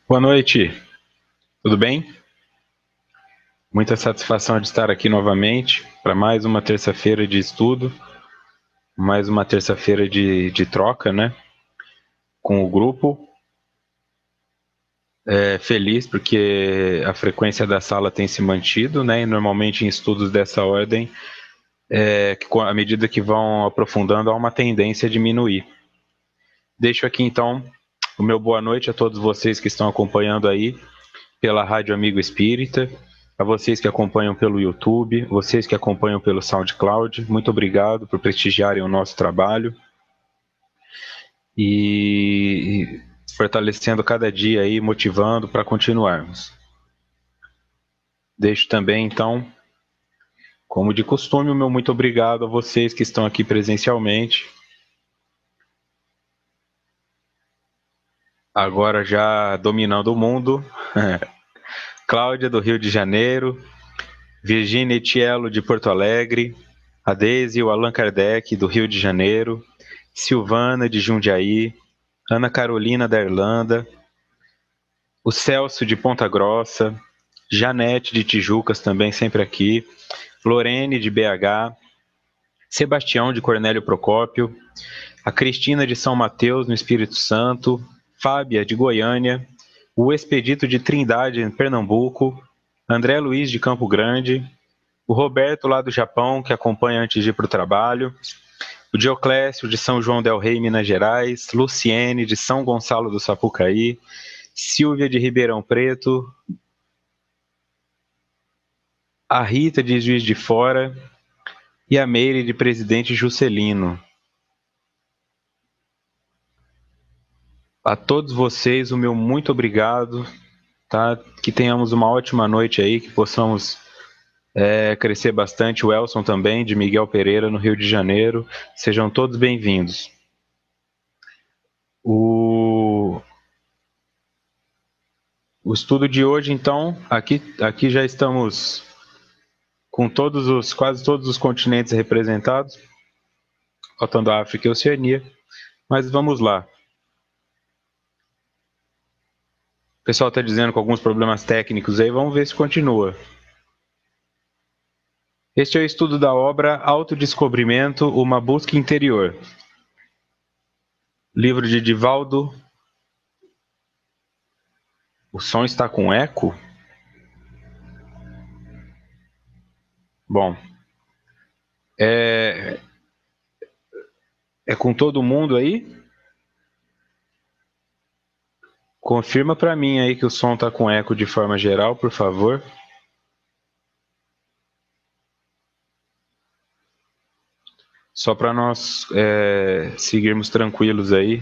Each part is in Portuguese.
Boa noite, tudo bem? Muita satisfação de estar aqui novamente para mais uma terça-feira de estudo, mais uma terça-feira de troca, né? Com o grupo. Feliz porque a frequência da sala tem se mantido, né? E normalmente em estudos dessa ordem, à medida que vão aprofundando, há uma tendência a diminuir. Deixo aqui então o meu boa noite a todos vocês que estão acompanhando aí pela Rádio Amigo Espírita, a vocês que acompanham pelo YouTube, vocês que acompanham pelo SoundCloud, muito obrigado por prestigiarem o nosso trabalho e fortalecendo cada dia aí, motivando para continuarmos. Deixo também, então, como de costume, o meu muito obrigado a vocês que estão aqui presencialmente. Agora já dominando o mundo, Cláudia do Rio de Janeiro, Virginia Etiello de Porto Alegre, a Deise e o Allan Kardec do Rio de Janeiro, Silvana de Jundiaí, Ana Carolina da Irlanda, o Celso de Ponta Grossa, Janete de Tijucas também sempre aqui, Lorene de BH, Sebastião de Cornélio Procópio, a Cristina de São Mateus no Espírito Santo, Fábia de Goiânia, o Expedito de Trindade em Pernambuco, André Luiz de Campo Grande, o Roberto lá do Japão que acompanha antes de ir para o trabalho, o Dioclésio de São João del Rei, Minas Gerais, Luciene de São Gonçalo do Sapucaí, Silvia de Ribeirão Preto, a Rita de Juiz de Fora e a Meire de Presidente Juscelino. A todos vocês, o meu muito obrigado, tá? Que tenhamos uma ótima noite aí, que possamos crescer bastante. O Elson também, de Miguel Pereira, no Rio de Janeiro. Sejam todos bem-vindos. O estudo de hoje, então, aqui já estamos com quase todos os continentes representados, faltando a África e a Oceania, mas vamos lá. O pessoal está dizendo com alguns problemas técnicos aí, vamos ver se continua. Este é o estudo da obra Autodescobrimento, uma busca interior. Livro de Divaldo. O som está com eco? Bom, é com todo mundo aí? Confirma para mim aí que o som está com eco de forma geral, por favor. Só para nós seguirmos tranquilos aí.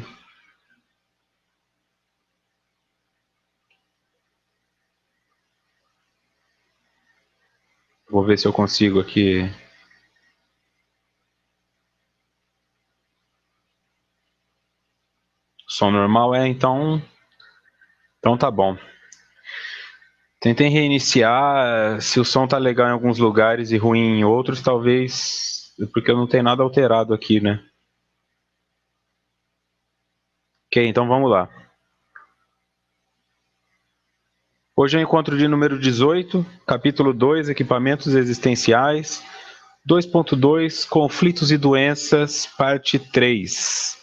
Vou ver se eu consigo aqui. Som normal então tá bom. Tentem reiniciar. Se o som tá legal em alguns lugares e ruim em outros, talvez porque eu não tenho nada alterado aqui, né? Ok, então vamos lá. Hoje é o encontro de número 18, capítulo 2, equipamentos existenciais, 2.2, conflitos e doenças, parte 3.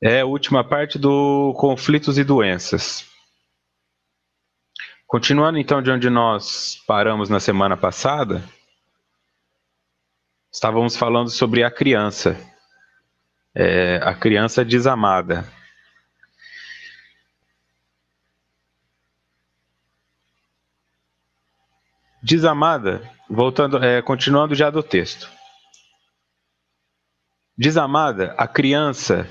É a última parte do conflitos e doenças. Continuando então de onde nós paramos na semana passada, estávamos falando sobre a criança desamada. Desamada, continuando já do texto. Desamada, a criança,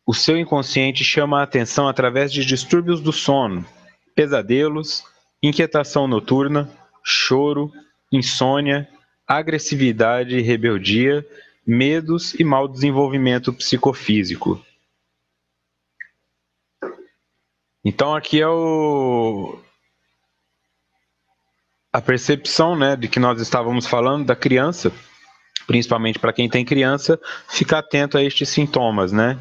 o seu inconsciente chama a atenção através de distúrbios do sono, pesadelos, inquietação noturna, choro, insônia, agressividade e rebeldia, medos e mau desenvolvimento psicofísico. Então aqui é a percepção, né, de que nós estávamos falando da criança, principalmente para quem tem criança, ficar atento a estes sintomas, né?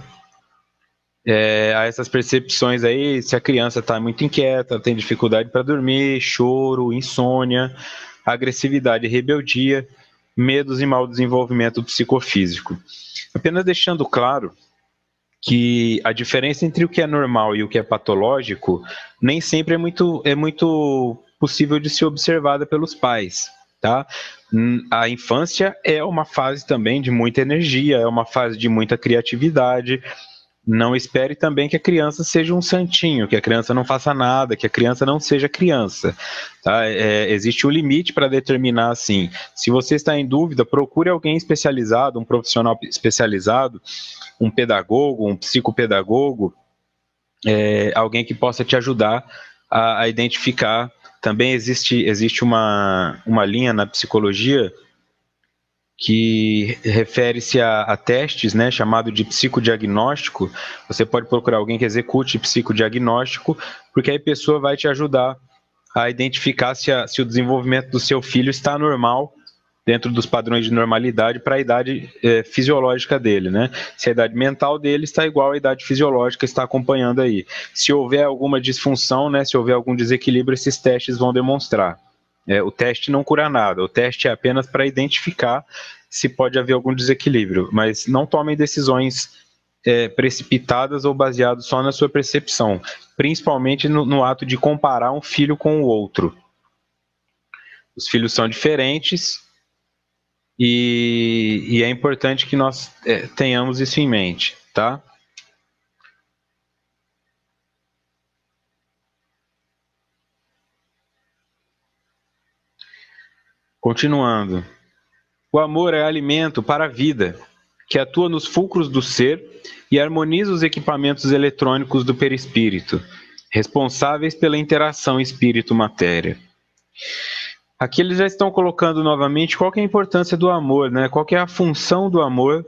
a essas percepções aí, se a criança está muito inquieta, tem dificuldade para dormir, choro, insônia, agressividade e rebeldia, medos e mau desenvolvimento psicofísico. Apenas deixando claro que a diferença entre o que é normal e o que é patológico nem sempre é muito possível de ser observada pelos pais, tá? A infância é uma fase também de muita energia, é uma fase de muita criatividade. Não espere também que a criança seja um santinho, que a criança não faça nada, que a criança não seja criança. Tá? Existe um limite para determinar assim. Se você está em dúvida, procure alguém especializado, um profissional especializado, um pedagogo, um psicopedagogo, alguém que possa te ajudar a identificar. Também existe uma linha na psicologia que refere-se a testes, né, chamado de psicodiagnóstico. Você pode procurar alguém que execute psicodiagnóstico, porque aí a pessoa vai te ajudar a identificar se o desenvolvimento do seu filho está normal, dentro dos padrões de normalidade para a idade fisiológica dele, né? Se a idade mental dele está igual à idade fisiológica, está acompanhando aí. Se houver alguma disfunção, né, se houver algum desequilíbrio, esses testes vão demonstrar. O teste não cura nada, o teste é apenas para identificar se pode haver algum desequilíbrio, mas não tomem decisões precipitadas ou baseadas só na sua percepção, principalmente no ato de comparar um filho com o outro. Os filhos são diferentes e é importante que nós tenhamos isso em mente, tá? Continuando. O amor é alimento para a vida, que atua nos fulcros do ser e harmoniza os equipamentos eletrônicos do perispírito, responsáveis pela interação espírito-matéria. Aqui eles já estão colocando novamente qual que é a importância do amor, né? Qual que é a função do amor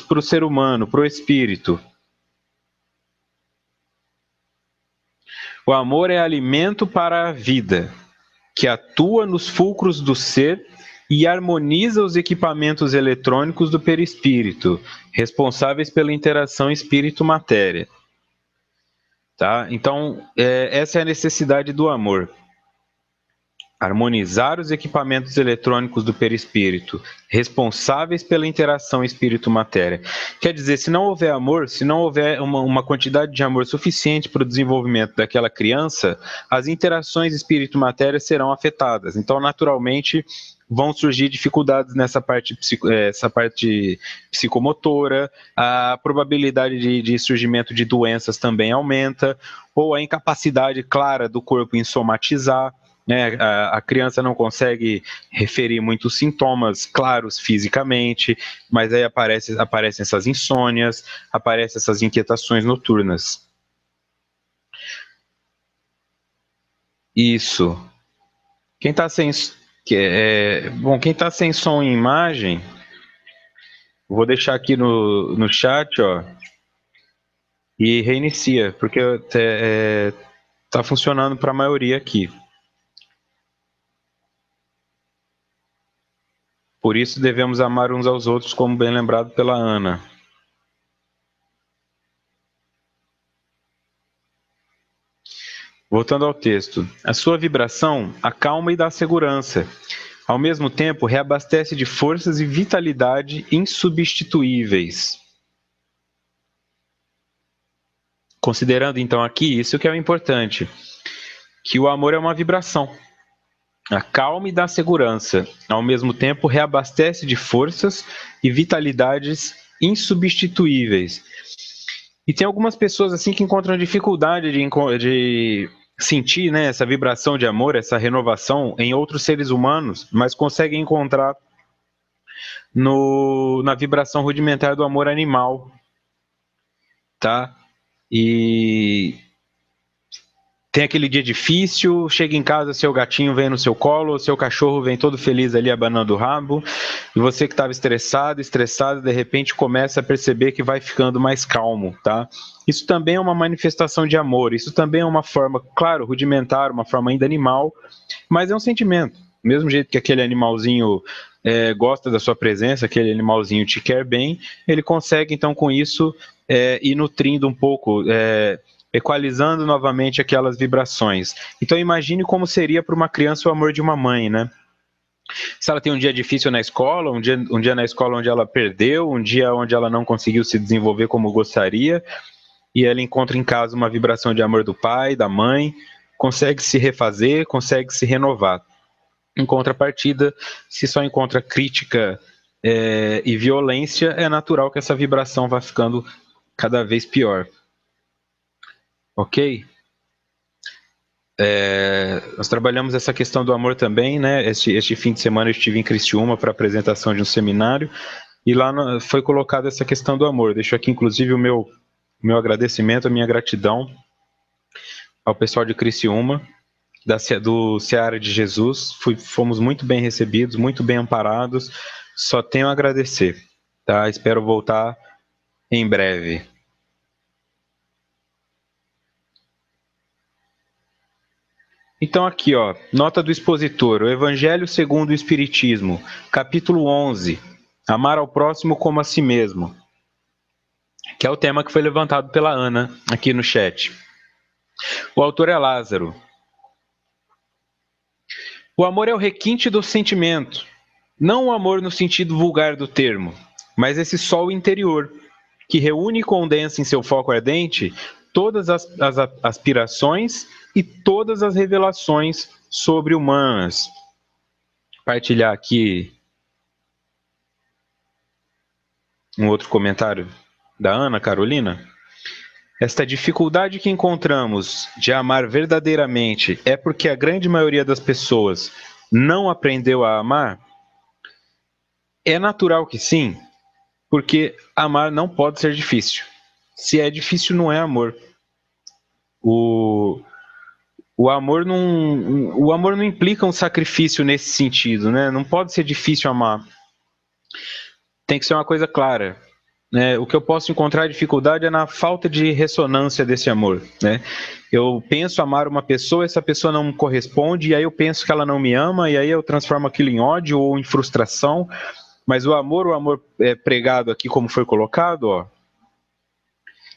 para o ser humano, para o espírito. O amor é alimento para a vida, que atua nos fulcros do ser e harmoniza os equipamentos eletrônicos do perispírito, responsáveis pela interação espírito-matéria. Tá? Então, essa é a necessidade do amor. Harmonizar os equipamentos eletrônicos do perispírito, responsáveis pela interação espírito-matéria. Quer dizer, se não houver amor, se não houver uma quantidade de amor suficiente para o desenvolvimento daquela criança, as interações espírito-matéria serão afetadas. Então, naturalmente, vão surgir dificuldades nessa parte, essa parte psicomotora, a probabilidade de surgimento de doenças também aumenta, ou a incapacidade clara do corpo em somatizar. Né? A criança não consegue referir muitos sintomas claros fisicamente, mas aí aparecem essas insônias, aparecem essas inquietações noturnas. Isso. Quem está sem, quem tá sem som e imagem, vou deixar aqui no chat, ó, e reinicia, porque está funcionando para a maioria aqui. Por isso devemos amar uns aos outros, como bem lembrado pela Ana. Voltando ao texto. A sua vibração acalma e dá segurança. Ao mesmo tempo, reabastece de forças e vitalidade insubstituíveis. Considerando então aqui, isso que é o importante, que o amor é uma vibração. Acalma e dá segurança. Ao mesmo tempo, reabastece de forças e vitalidades insubstituíveis. E tem algumas pessoas assim que encontram dificuldade de sentir, né, essa vibração de amor, essa renovação em outros seres humanos, mas conseguem encontrar na vibração rudimentar do amor animal, tá? E tem aquele dia difícil, chega em casa, seu gatinho vem no seu colo, seu cachorro vem todo feliz ali abanando o rabo, e você que estava estressado, de repente começa a perceber que vai ficando mais calmo, tá? Isso também é uma manifestação de amor, isso também é uma forma, claro, rudimentar, uma forma ainda animal, mas é um sentimento. Do mesmo jeito que aquele animalzinho gosta da sua presença, aquele animalzinho te quer bem, ele consegue então com isso ir nutrindo um pouco, equalizando novamente aquelas vibrações. Então imagine como seria para uma criança o amor de uma mãe, né? Se ela tem um dia difícil na escola, um dia na escola onde ela perdeu, um dia onde ela não conseguiu se desenvolver como gostaria, e ela encontra em casa uma vibração de amor do pai, da mãe, consegue se refazer, consegue se renovar. Em contrapartida, se só encontra crítica e violência, é natural que essa vibração vá ficando cada vez pior. Ok? Nós trabalhamos essa questão do amor também, né? Este fim de semana eu estive em Criciúma para apresentação de um seminário e lá foi colocada essa questão do amor. Deixo aqui inclusive o meu agradecimento, a minha gratidão ao pessoal de Criciúma, do Seara de Jesus. Fomos muito bem recebidos, muito bem amparados. Só tenho a agradecer, tá? Espero voltar em breve. Então aqui, ó, nota do expositor, o Evangelho segundo o Espiritismo, capítulo 11, amar ao próximo como a si mesmo, que é o tema que foi levantado pela Ana aqui no chat. O autor é Lázaro. O amor é o requinte do sentimento, não o amor no sentido vulgar do termo, mas esse sol interior, que reúne e condensa em seu foco ardente todas as aspirações e todas as revelações sobre-humanas. Partilhar aqui um outro comentário da Ana Carolina. Esta dificuldade que encontramos de amar verdadeiramente é porque a grande maioria das pessoas não aprendeu a amar? É natural que sim, porque amar não pode ser difícil. Se é difícil, não é amor. O amor não implica um sacrifício nesse sentido, né? Não pode ser difícil amar. Tem que ser uma coisa clara. Né? O que eu posso encontrar dificuldade é na falta de ressonância desse amor. Né? Eu penso amar uma pessoa, essa pessoa não me corresponde, e aí eu penso que ela não me ama, e aí eu transformo aquilo em ódio ou em frustração. Mas o amor pregado aqui, como foi colocado, ó,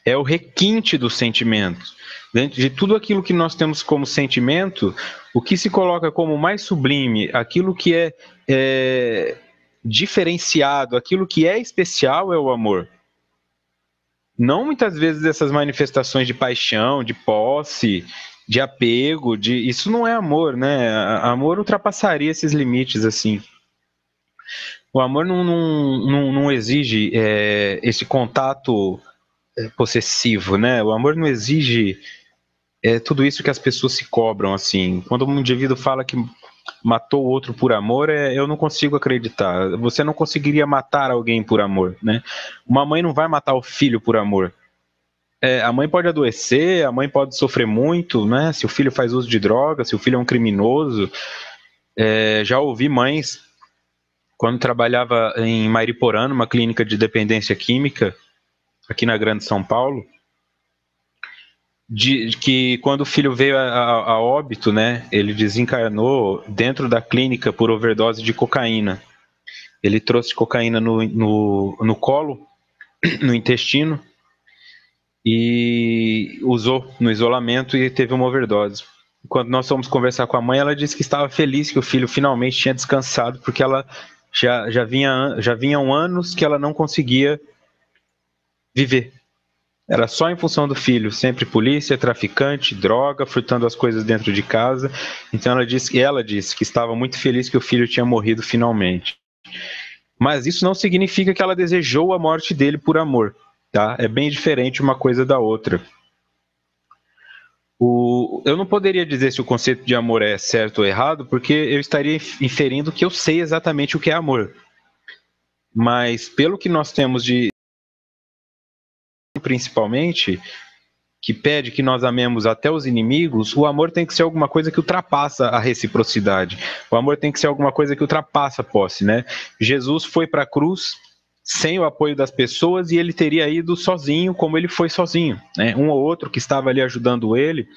é o requinte dos sentimentos. Dentro de tudo aquilo que nós temos como sentimento, o que se coloca como mais sublime, aquilo que é diferenciado, aquilo que é especial é o amor. Não muitas vezes essas manifestações de paixão, de posse, de apego, isso não é amor, né? Amor ultrapassaria esses limites assim. O amor não exige esse contato possessivo, né? O amor não exige tudo isso que as pessoas se cobram, assim. Quando um indivíduo fala que matou o outro por amor, eu não consigo acreditar. Você não conseguiria matar alguém por amor, né? Uma mãe não vai matar o filho por amor. A mãe pode adoecer, a mãe pode sofrer muito, né? Se o filho faz uso de droga, se o filho é um criminoso. Já ouvi mães, quando trabalhava em Mariporã, numa clínica de dependência química, aqui na Grande São Paulo, que quando o filho veio a óbito, né, ele desencarnou dentro da clínica por overdose de cocaína. Ele trouxe cocaína no colo, no intestino, e usou no isolamento e teve uma overdose. Quando nós fomos conversar com a mãe, ela disse que estava feliz que o filho finalmente tinha descansado, porque ela já vinham anos que ela não conseguia viver. Era só em função do filho, sempre polícia, traficante, droga, furtando as coisas dentro de casa. Então ela disse que estava muito feliz que o filho tinha morrido finalmente. Mas isso não significa que ela desejou a morte dele por amor, tá? É bem diferente uma coisa da outra. Eu não poderia dizer se o conceito de amor é certo ou errado, porque eu estaria inferindo que eu sei exatamente o que é amor. Mas pelo que nós temos principalmente, que pede que nós amemos até os inimigos, o amor tem que ser alguma coisa que ultrapassa a reciprocidade. O amor tem que ser alguma coisa que ultrapassa a posse, né? Jesus foi para a cruz sem o apoio das pessoas e ele teria ido sozinho, como ele foi sozinho, né? Um ou outro que estava ali ajudando ele,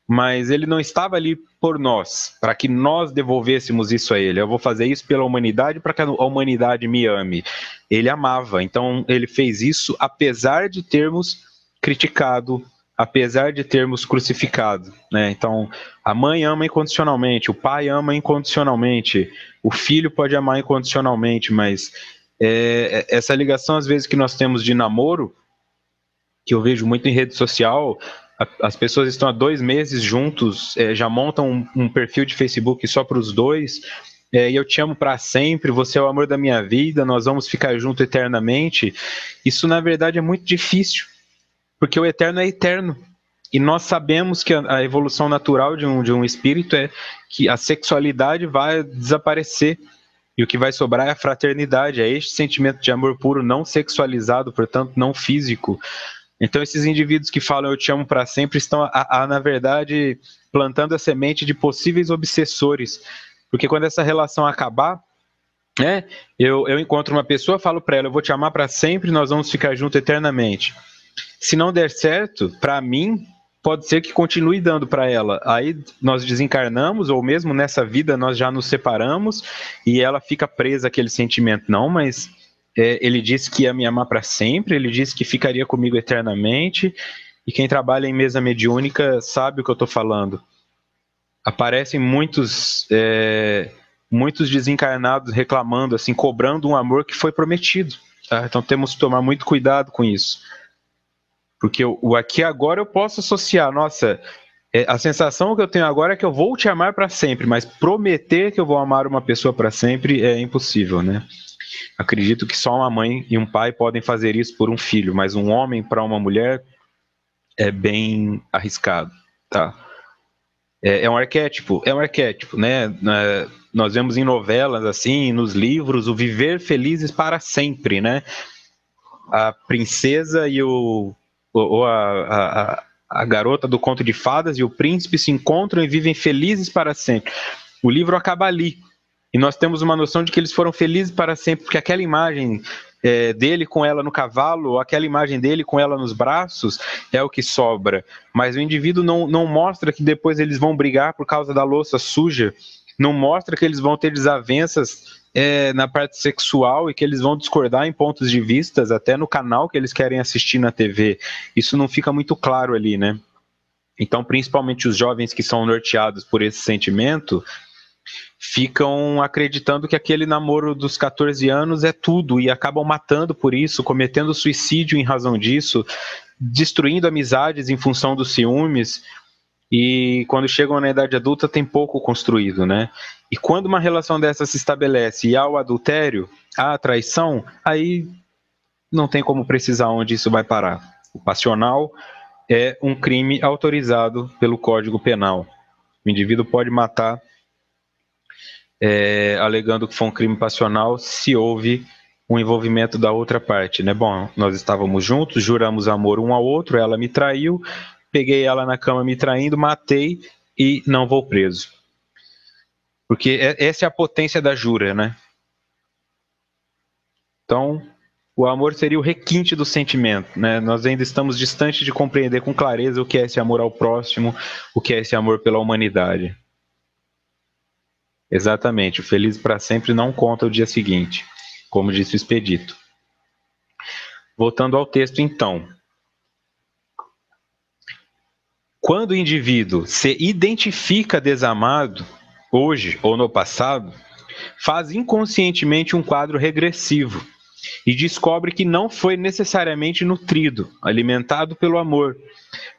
mas ele não estava ali por nós, para que nós devolvêssemos isso a ele. Eu vou fazer isso pela humanidade, para que a humanidade me ame. Ele amava, então ele fez isso apesar de termos criticado, apesar de termos crucificado, né? Então, a mãe ama incondicionalmente, o pai ama incondicionalmente, o filho pode amar incondicionalmente, mas essa ligação, às vezes, que nós temos de namoro, que eu vejo muito em rede social, as pessoas estão há 2 meses juntos, já montam um perfil de Facebook só para os dois, e eu te amo para sempre, você é o amor da minha vida, nós vamos ficar juntos eternamente. Isso, na verdade, é muito difícil, porque o eterno é eterno. E nós sabemos que a evolução natural de um espírito é que a sexualidade vai desaparecer. E o que vai sobrar é a fraternidade, é este sentimento de amor puro, não sexualizado, portanto, não físico. Então, esses indivíduos que falam eu te amo para sempre estão, na verdade, plantando a semente de possíveis obsessores. Porque quando essa relação acabar, né, eu encontro uma pessoa, falo para ela, eu vou te amar para sempre, nós vamos ficar juntos eternamente. Se não der certo, para mim, pode ser que continue dando para ela. Aí nós desencarnamos, ou mesmo nessa vida nós já nos separamos, e ela fica presa àquele sentimento. Não, mas ele disse que ia me amar para sempre, ele disse que ficaria comigo eternamente, e quem trabalha em mesa mediúnica sabe o que eu estou falando. Aparecem muitos desencarnados reclamando, assim, cobrando um amor que foi prometido. Tá? Então temos que tomar muito cuidado com isso. Porque o aqui agora eu posso associar, nossa, a sensação que eu tenho agora é que eu vou te amar para sempre, mas prometer que eu vou amar uma pessoa para sempre é impossível, né? Acredito que só uma mãe e um pai podem fazer isso por um filho, mas um homem para uma mulher é bem arriscado, tá? É um arquétipo, né? Nós vemos em novelas, assim, nos livros, o viver felizes para sempre, né? A princesa e a garota do conto de fadas e o príncipe se encontram e vivem felizes para sempre. O livro acaba ali. E nós temos uma noção de que eles foram felizes para sempre, porque aquela imagem dele com ela no cavalo, ou aquela imagem dele com ela nos braços, é o que sobra. Mas o indivíduo não mostra que depois eles vão brigar por causa da louça suja, não mostra que eles vão ter desavenças na parte sexual e que eles vão discordar em pontos de vistas, até no canal que eles querem assistir na TV. Isso não fica muito claro ali, né? Então, principalmente os jovens que são norteados por esse sentimento, ficam acreditando que aquele namoro dos 14 anos é tudo e acabam matando por isso, cometendo suicídio em razão disso, destruindo amizades em função dos ciúmes, e quando chegam na idade adulta tem pouco construído, né? E quando uma relação dessa se estabelece e há o adultério, há a traição, aí não tem como precisar onde isso vai parar. O passional é um crime autorizado pelo Código Penal. O indivíduo pode matar alegando que foi um crime passional se houve um envolvimento da outra parte, né? Bom, nós estávamos juntos, juramos amor um ao outro, ela me traiu, peguei ela na cama me traindo, matei e não vou preso. Porque essa é a potência da jura, né? Então, o amor seria o requinte do sentimento, né? Nós ainda estamos distantes de compreender com clareza o que é esse amor ao próximo, o que é esse amor pela humanidade. Exatamente, o feliz para sempre não conta o dia seguinte, como disse o Expedito. Voltando ao texto, então. Quando o indivíduo se identifica desamado, hoje ou no passado, faz inconscientemente um quadro regressivo e descobre que não foi necessariamente nutrido, alimentado pelo amor,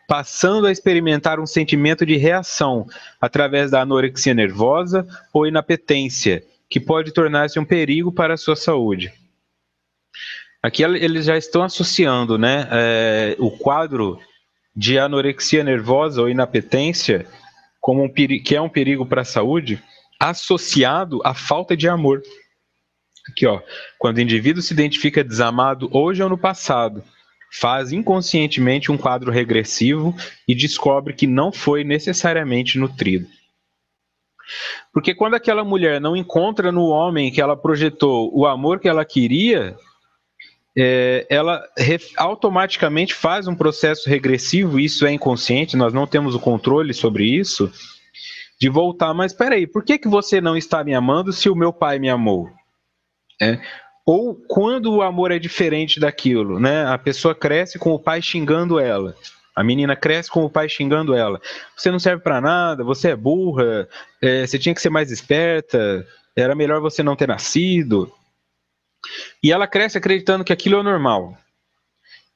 passando a experimentar um sentimento de reação através da anorexia nervosa ou inapetência, que pode tornar-se um perigo para a sua saúde. Aqui eles já estão associando, né, o quadro de anorexia nervosa ou inapetência como que é um perigo para a saúde, associado à falta de amor. Aqui, ó, quando o indivíduo se identifica desamado hoje ou no passado, faz inconscientemente um quadro regressivo e descobre que não foi necessariamente nutrido. Porque quando aquela mulher não encontra no homem que ela projetou o amor que ela queria, ela automaticamente faz um processo regressivo, isso é inconsciente, nós não temos o controle sobre isso, de voltar, mas peraí, por que você não está me amando se o meu pai me amou? Ou quando o amor é diferente daquilo, né? A pessoa cresce com o pai xingando ela. A menina cresce com o pai xingando ela. Você não serve para nada, você é burra, você tinha que ser mais esperta, era melhor você não ter nascido. E ela cresce acreditando que aquilo é normal.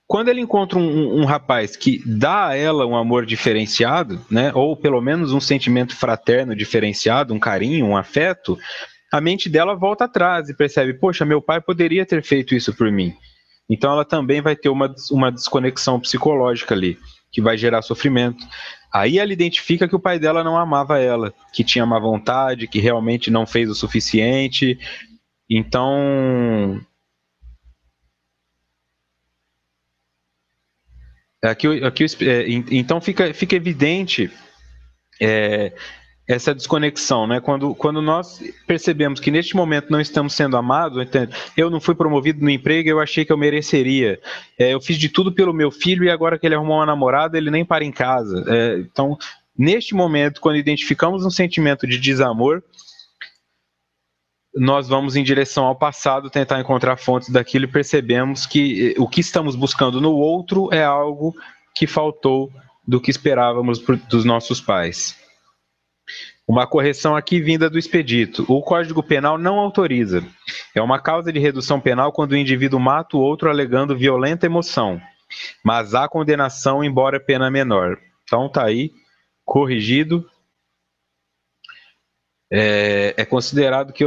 Quando ele encontra um rapaz que dá a ela um amor diferenciado, né? Ou pelo menos um sentimento fraterno diferenciado, um carinho, um afeto, a mente dela volta atrás e percebe, poxa, meu pai poderia ter feito isso por mim. Então ela também vai ter uma desconexão psicológica ali, que vai gerar sofrimento. Aí ela identifica que o pai dela não amava ela, que tinha má vontade, que realmente não fez o suficiente. Então, então fica evidente essa desconexão, né? Quando nós percebemos que neste momento não estamos sendo amados, eu não fui promovido no emprego, eu achei que eu mereceria, eu fiz de tudo pelo meu filho e agora que ele arrumou uma namorada, ele nem para em casa. Então, neste momento, quando identificamos um sentimento de desamor, nós vamos em direção ao passado, tentar encontrar fontes daquilo e percebemos que o que estamos buscando no outro é algo que faltou do que esperávamos dos nossos pais. Uma correção aqui vinda do expedito. O Código Penal não autoriza. É uma causa de redução penal quando o indivíduo mata o outro alegando violenta emoção, mas há condenação embora pena menor. Então tá aí, corrigido. É considerado que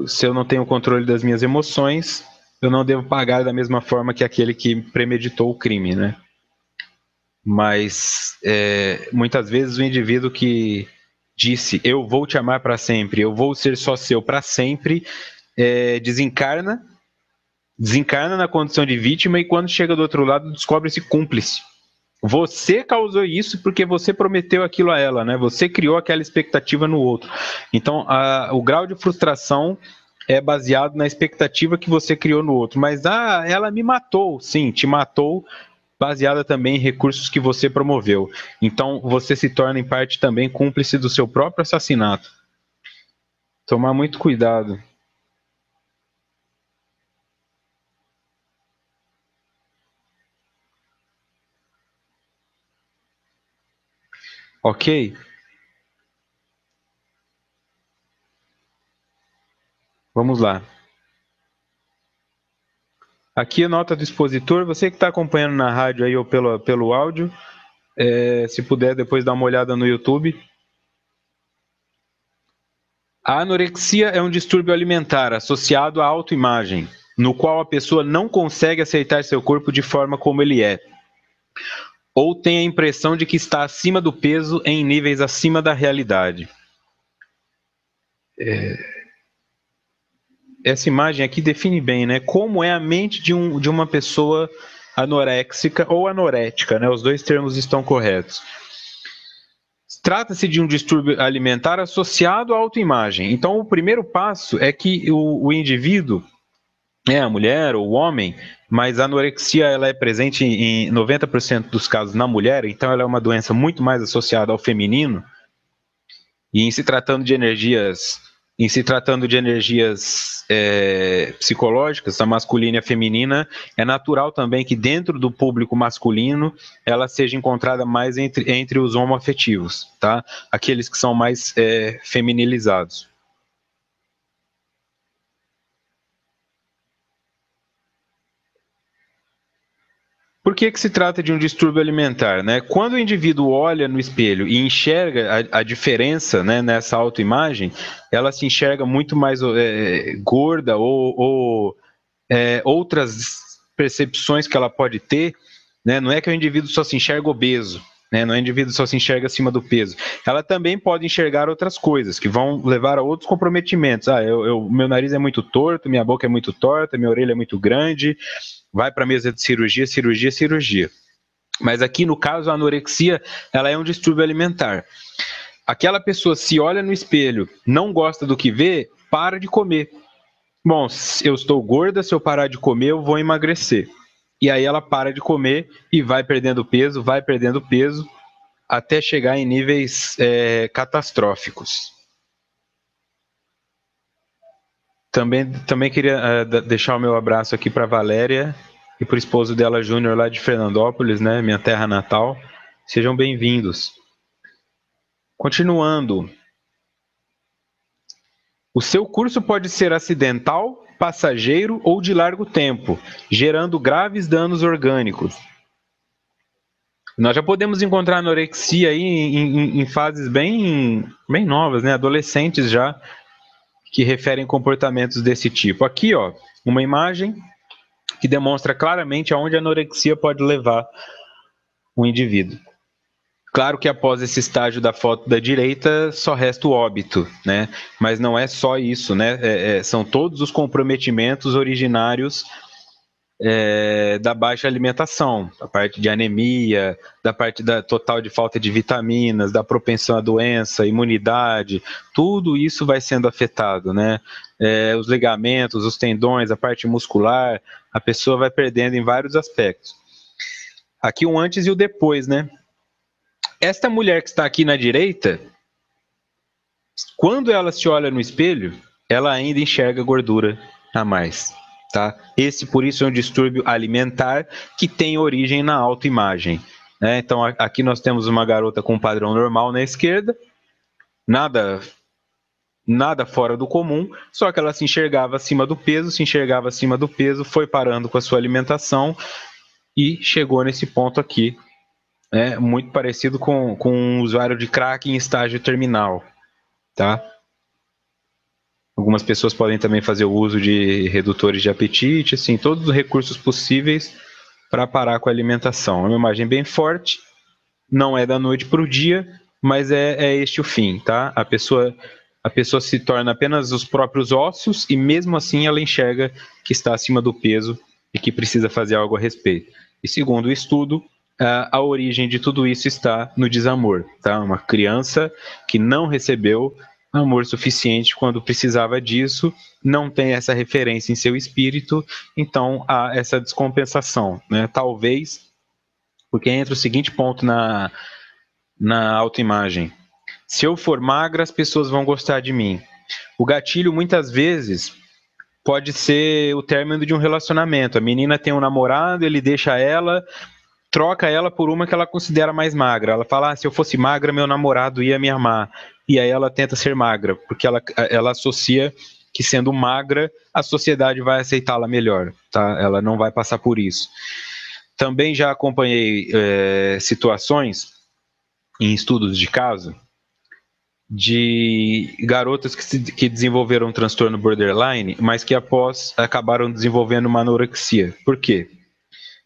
se eu não tenho controle das minhas emoções, eu não devo pagar da mesma forma que aquele que premeditou o crime, né? Mas muitas vezes o indivíduo que disse, eu vou te amar para sempre, eu vou ser só seu para sempre, desencarna na condição de vítima e quando chega do outro lado descobre-se cúmplice. Você causou isso porque você prometeu aquilo a ela, né? Você criou aquela expectativa no outro. Então, o grau de frustração é baseado na expectativa que você criou no outro. Mas, ela me matou. Sim, te matou, baseada também em recursos que você promoveu. Então, você se torna, em parte, também cúmplice do seu próprio assassinato. Tomar muito cuidado. Ok? Vamos lá. Aqui a nota do expositor. Você que está acompanhando na rádio aí ou pelo áudio, se puder depois dar uma olhada no YouTube. A anorexia é um distúrbio alimentar associado à autoimagem, no qual a pessoa não consegue aceitar seu corpo de forma como ele é, ou tem a impressão de que está acima do peso em níveis acima da realidade. Essa imagem aqui define bem, né, como é a mente de uma pessoa anoréxica ou anorética, né, os dois termos estão corretos. Trata-se de um distúrbio alimentar associado à autoimagem. Então, o primeiro passo é que o indivíduo, a mulher ou o homem, mas a anorexia ela é presente em 90% dos casos na mulher, então ela é uma doença muito mais associada ao feminino. E em se tratando de energias psicológicas, a masculina e a feminina, é natural também que dentro do público masculino ela seja encontrada mais entre os homoafetivos, tá? Aqueles que são mais feminilizados. Por que se trata de um distúrbio alimentar, né? Quando o indivíduo olha no espelho e enxerga a diferença, né, nessa autoimagem, ela se enxerga muito mais gorda ou outras percepções que ela pode ter, né? Não é que o indivíduo só se enxerga obeso, né? Não é que o indivíduo só se enxerga acima do peso. Ela também pode enxergar outras coisas que vão levar a outros comprometimentos. Meu nariz é muito torto, minha boca é muito torta, minha orelha é muito grande, vai para a mesa de cirurgia, cirurgia, cirurgia. Mas aqui, no caso, a anorexia, ela é um distúrbio alimentar. Aquela pessoa se olha no espelho, não gosta do que vê, para de comer. Bom, se eu estou gorda, se eu parar de comer, eu vou emagrecer. E aí ela para de comer e vai perdendo peso, até chegar em níveis catastróficos. Também queria deixar o meu abraço aqui para Valéria e para o esposo dela, Júnior, lá de Fernandópolis, né, minha terra natal. Sejam bem-vindos. Continuando. O seu curso pode ser acidental, passageiro ou de largo tempo, gerando graves danos orgânicos. Nós já podemos encontrar anorexia aí em fases bem novas, né? Adolescentes já, que referem comportamentos desse tipo. Aqui, ó, uma imagem que demonstra claramente aonde a anorexia pode levar um indivíduo. Claro que após esse estágio da foto da direita, só resta o óbito, né? Mas não é só isso, né? São todos os comprometimentos originários da baixa alimentação, da parte de anemia, da parte da total de falta de vitaminas, da propensão à doença, imunidade, tudo isso vai sendo afetado, né? Os ligamentos, os tendões, a parte muscular, a pessoa vai perdendo em vários aspectos. Aqui um antes e o depois, né? Esta mulher que está aqui na direita, quando ela se olha no espelho, ela ainda enxerga gordura a mais. Tá? Esse, por isso, é um distúrbio alimentar que tem origem na autoimagem. Né? Então, aqui nós temos uma garota com um padrão normal na esquerda, nada fora do comum, só que ela se enxergava acima do peso, foi parando com a sua alimentação e chegou nesse ponto aqui, né? Muito parecido com um usuário de crack em estágio terminal. Tá? Algumas pessoas podem também fazer o uso de redutores de apetite, assim, todos os recursos possíveis para parar com a alimentação. É uma imagem bem forte, não é da noite para o dia, mas é este o fim, tá? A pessoa se torna apenas os próprios ossos e mesmo assim ela enxerga que está acima do peso e que precisa fazer algo a respeito. E segundo o estudo, a origem de tudo isso está no desamor, tá? Uma criança que não recebeu amor suficiente quando precisava disso, não tem essa referência em seu espírito, então há essa descompensação, né? Talvez, porque entra o seguinte ponto na autoimagem. Se eu for magra, as pessoas vão gostar de mim. O gatilho, muitas vezes, pode ser o término de um relacionamento. A menina tem um namorado, ele deixa ela, troca ela por uma que ela considera mais magra. Ela fala, se eu fosse magra, meu namorado ia me amar. E aí ela tenta ser magra, porque ela associa que sendo magra, a sociedade vai aceitá-la melhor, tá? Ela não vai passar por isso. Também já acompanhei situações em estudos de caso de garotas que desenvolveram um transtorno borderline, mas que após acabaram desenvolvendo uma anorexia. Por quê?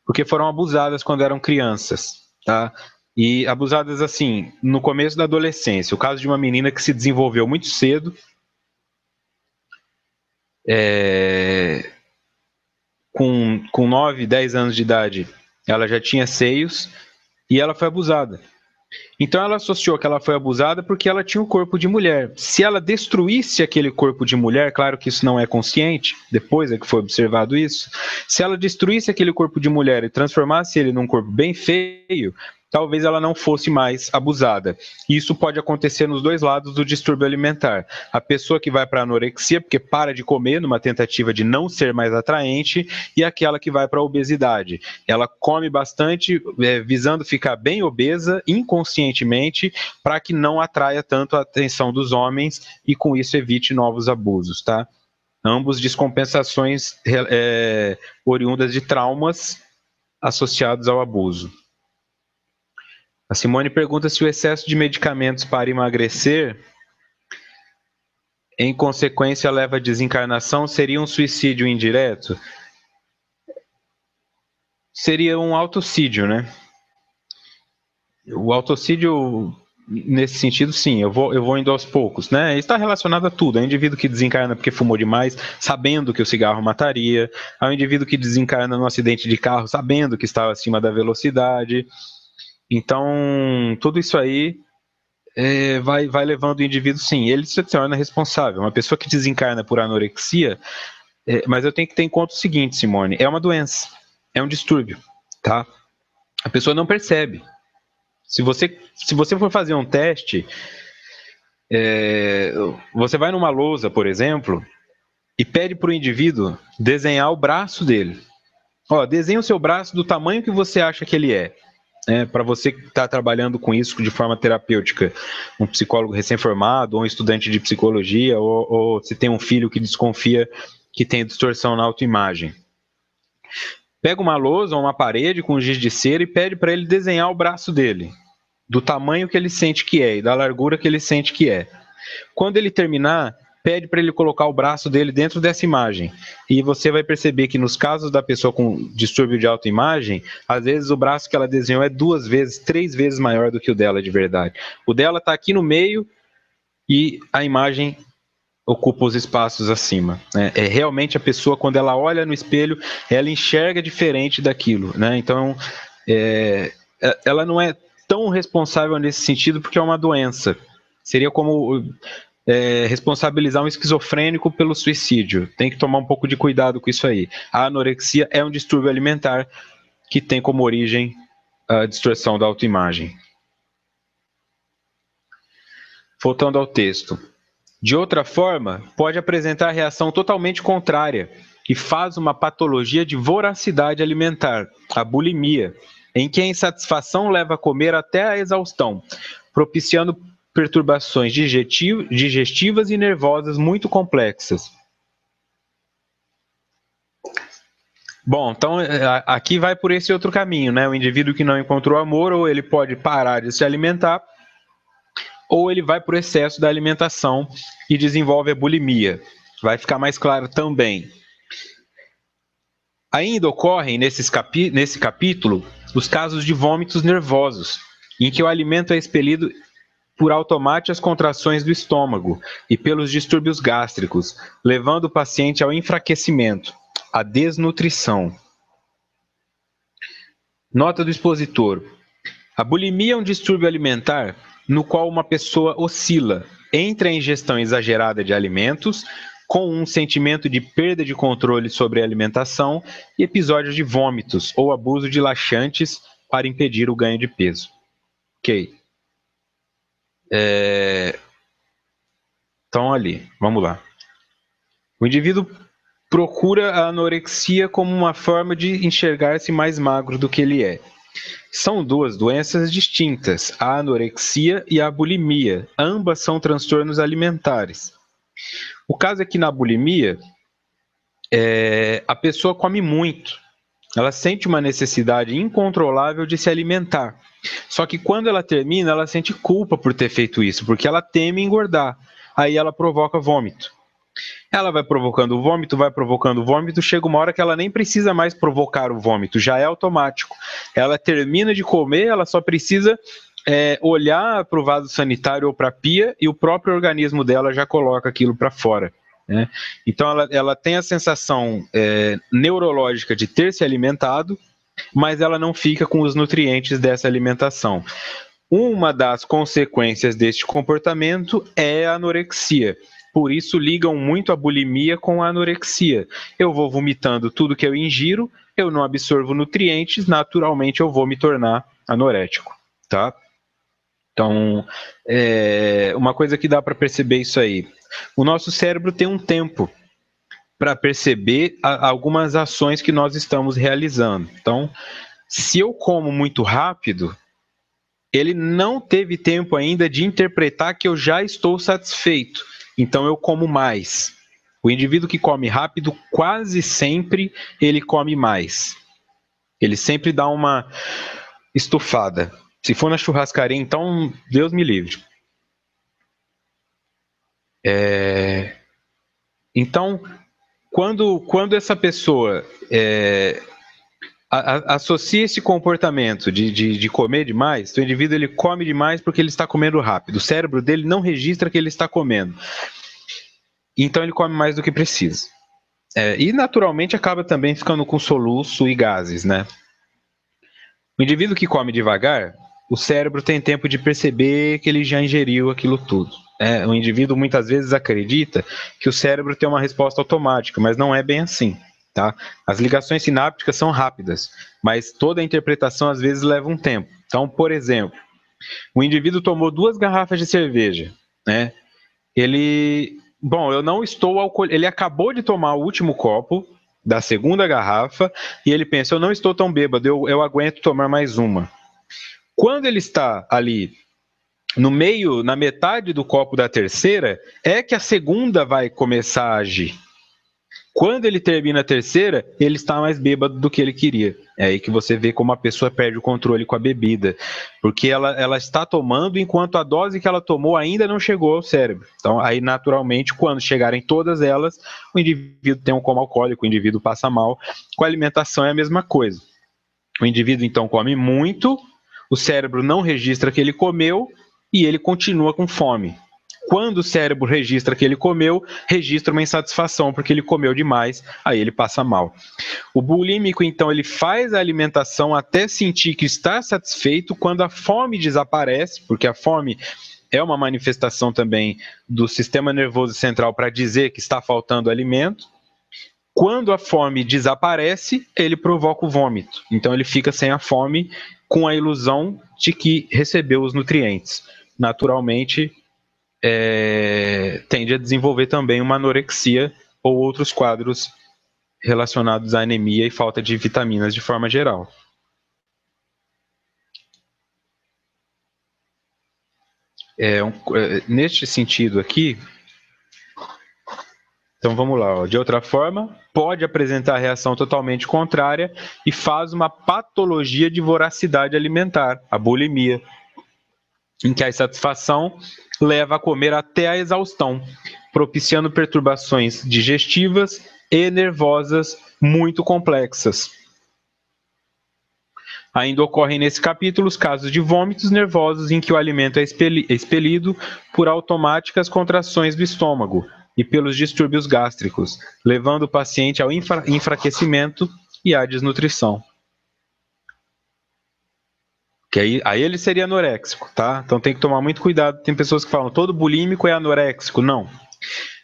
Porque foram abusadas quando eram crianças, tá? E abusadas assim, no começo da adolescência. O caso de uma menina que se desenvolveu muito cedo, com 9, 10 anos de idade, ela já tinha seios e ela foi abusada. Então ela associou que ela foi abusada porque ela tinha o corpo de mulher. Se ela destruísse aquele corpo de mulher, claro que isso não é consciente, depois é que foi observado isso, se ela destruísse aquele corpo de mulher e transformasse ele num corpo bem feio, talvez ela não fosse mais abusada. Isso pode acontecer nos dois lados do distúrbio alimentar. A pessoa que vai para a anorexia, porque para de comer numa tentativa de não ser mais atraente, e aquela que vai para a obesidade. Ela come bastante, visando ficar bem obesa, inconscientemente, para que não atraia tanto a atenção dos homens e com isso evite novos abusos, tá? Ambos descompensações oriundas de traumas associados ao abuso. A Simone pergunta se o excesso de medicamentos para emagrecer, em consequência, leva à desencarnação. Seria um suicídio indireto? Seria um autocídio, né? O autocídio, nesse sentido, sim, eu vou indo aos poucos, né? Está relacionado a tudo. É o indivíduo que desencarna porque fumou demais, sabendo que o cigarro mataria. É o indivíduo que desencarna num acidente de carro, sabendo que estava acima da velocidade. Então, tudo isso aí vai levando o indivíduo, sim, ele se torna responsável. Uma pessoa que desencarna por anorexia, Mas eu tenho que ter em conta o seguinte, Simone, é uma doença, é um distúrbio, tá? A pessoa não percebe. Se você for fazer um teste, você vai numa lousa, por exemplo, e pede para o indivíduo desenhar o braço dele. Ó, desenha o seu braço do tamanho que você acha que ele é. Para você que está trabalhando com isso de forma terapêutica, um psicólogo recém-formado, ou um estudante de psicologia, ou se tem um filho que desconfia que tem distorção na autoimagem. Pega uma lousa ou uma parede com giz de cera e pede para ele desenhar o braço dele, do tamanho que ele sente que é e da largura que ele sente que é. Quando ele terminar, pede para ele colocar o braço dele dentro dessa imagem. E você vai perceber que nos casos da pessoa com distúrbio de autoimagem, às vezes o braço que ela desenhou é 2 vezes, 3 vezes maior do que o dela de verdade. O dela está aqui no meio e a imagem ocupa os espaços acima. Realmente a pessoa, quando ela olha no espelho, ela enxerga diferente daquilo. Então, ela não é tão responsável nesse sentido porque é uma doença. Seria como responsabilizar um esquizofrênico pelo suicídio. Tem que tomar um pouco de cuidado com isso aí. A anorexia é um distúrbio alimentar que tem como origem a distorção da autoimagem. Voltando ao texto. De outra forma, pode apresentar reação totalmente contrária e faz uma patologia de voracidade alimentar, a bulimia, em que a insatisfação leva a comer até a exaustão, propiciando perturbações digestivas e nervosas muito complexas. Bom, então aqui vai por esse outro caminho, né? O indivíduo que não encontrou amor, ou ele pode parar de se alimentar, ou ele vai por excesso da alimentação e desenvolve a bulimia. Vai ficar mais claro também. Ainda ocorrem nesse capítulo os casos de vômitos nervosos, em que o alimento é expelido por automate às contrações do estômago e pelos distúrbios gástricos, levando o paciente ao enfraquecimento, à desnutrição. Nota do expositor. A bulimia é um distúrbio alimentar no qual uma pessoa oscila entre a ingestão exagerada de alimentos, com um sentimento de perda de controle sobre a alimentação, e episódios de vômitos ou abuso de laxantes para impedir o ganho de peso. Ok. Então, ali, vamos lá. O indivíduo procura a anorexia como uma forma de enxergar-se mais magro do que ele é. São 2 doenças distintas, a anorexia e a bulimia. Ambas são transtornos alimentares. O caso é que na bulimia, a pessoa come muito. Ela sente uma necessidade incontrolável de se alimentar. Só que quando ela termina, ela sente culpa por ter feito isso, porque ela teme engordar. Aí ela provoca vômito. Ela vai provocando vômito, chega uma hora que ela nem precisa mais provocar o vômito, já é automático. Ela termina de comer, ela só precisa olhar para o vaso sanitário ou para a pia e o próprio organismo dela já coloca aquilo para fora. Né? Então ela tem a sensação neurológica de ter se alimentado, mas ela não fica com os nutrientes dessa alimentação. Uma das consequências deste comportamento é a anorexia. Por isso ligam muito a bulimia com a anorexia. Eu vou vomitando tudo que eu ingiro, eu não absorvo nutrientes, naturalmente eu vou me tornar anorético, tá? Então, uma coisa que dá para perceber isso aí. O nosso cérebro tem um tempo para perceber algumas ações que nós estamos realizando. Então, se eu como muito rápido, ele não teve tempo ainda de interpretar que eu já estou satisfeito. Então eu como mais. O indivíduo que come rápido, quase sempre ele come mais. Ele sempre dá uma estufada. Se for na churrascaria, então Deus me livre. Então, quando essa pessoa associa esse comportamento de comer demais, o indivíduo ele come demais porque ele está comendo rápido. O cérebro dele não registra que ele está comendo. Então ele come mais do que precisa. E naturalmente acaba também ficando com soluço e gases, né? O indivíduo que come devagar, o cérebro tem tempo de perceber que ele já ingeriu aquilo tudo. O indivíduo muitas vezes acredita que o cérebro tem uma resposta automática, mas não é bem assim. Tá? As ligações sinápticas são rápidas, mas toda a interpretação às vezes leva um tempo. Então, por exemplo, o indivíduo tomou 2 garrafas de cerveja, né? Eu não estou alcoolizado. Ele acabou de tomar o último copo da segunda garrafa e ele pensa, eu não estou tão bêbado, eu aguento tomar mais uma. Quando ele está ali no meio, na metade do copo da terceira, é que a segunda vai começar a agir. Quando ele termina a terceira, ele está mais bêbado do que ele queria. É aí que você vê como a pessoa perde o controle com a bebida, porque ela está tomando enquanto a dose que ela tomou ainda não chegou ao cérebro. Então, aí naturalmente, quando chegarem todas elas, o indivíduo tem um coma alcoólico, o indivíduo passa mal. Com a alimentação é a mesma coisa. O indivíduo então come muito, o cérebro não registra que ele comeu e ele continua com fome. Quando o cérebro registra que ele comeu, registra uma insatisfação porque ele comeu demais, aí ele passa mal. O bulímico, então, ele faz a alimentação até sentir que está satisfeito. Quando a fome desaparece, porque a fome é uma manifestação também do sistema nervoso central para dizer que está faltando alimento. Quando a fome desaparece, ele provoca o vômito. Então ele fica sem a fome, com a ilusão de que recebeu os nutrientes. Naturalmente, tende a desenvolver também uma anorexia ou outros quadros relacionados à anemia e falta de vitaminas de forma geral. Neste sentido aqui, então vamos lá, ó. De outra forma, pode apresentar reação totalmente contrária e faz uma patologia de voracidade alimentar, a bulimia, em que a insatisfação leva a comer até a exaustão, propiciando perturbações digestivas e nervosas muito complexas. Ainda ocorrem nesse capítulo os casos de vômitos nervosos em que o alimento é expelido por automáticas contrações do estômago e pelos distúrbios gástricos, levando o paciente ao enfraquecimento e à desnutrição. Que aí ele seria anoréxico, tá? Então tem que tomar muito cuidado. Tem pessoas que falam, todo bulímico é anoréxico. Não.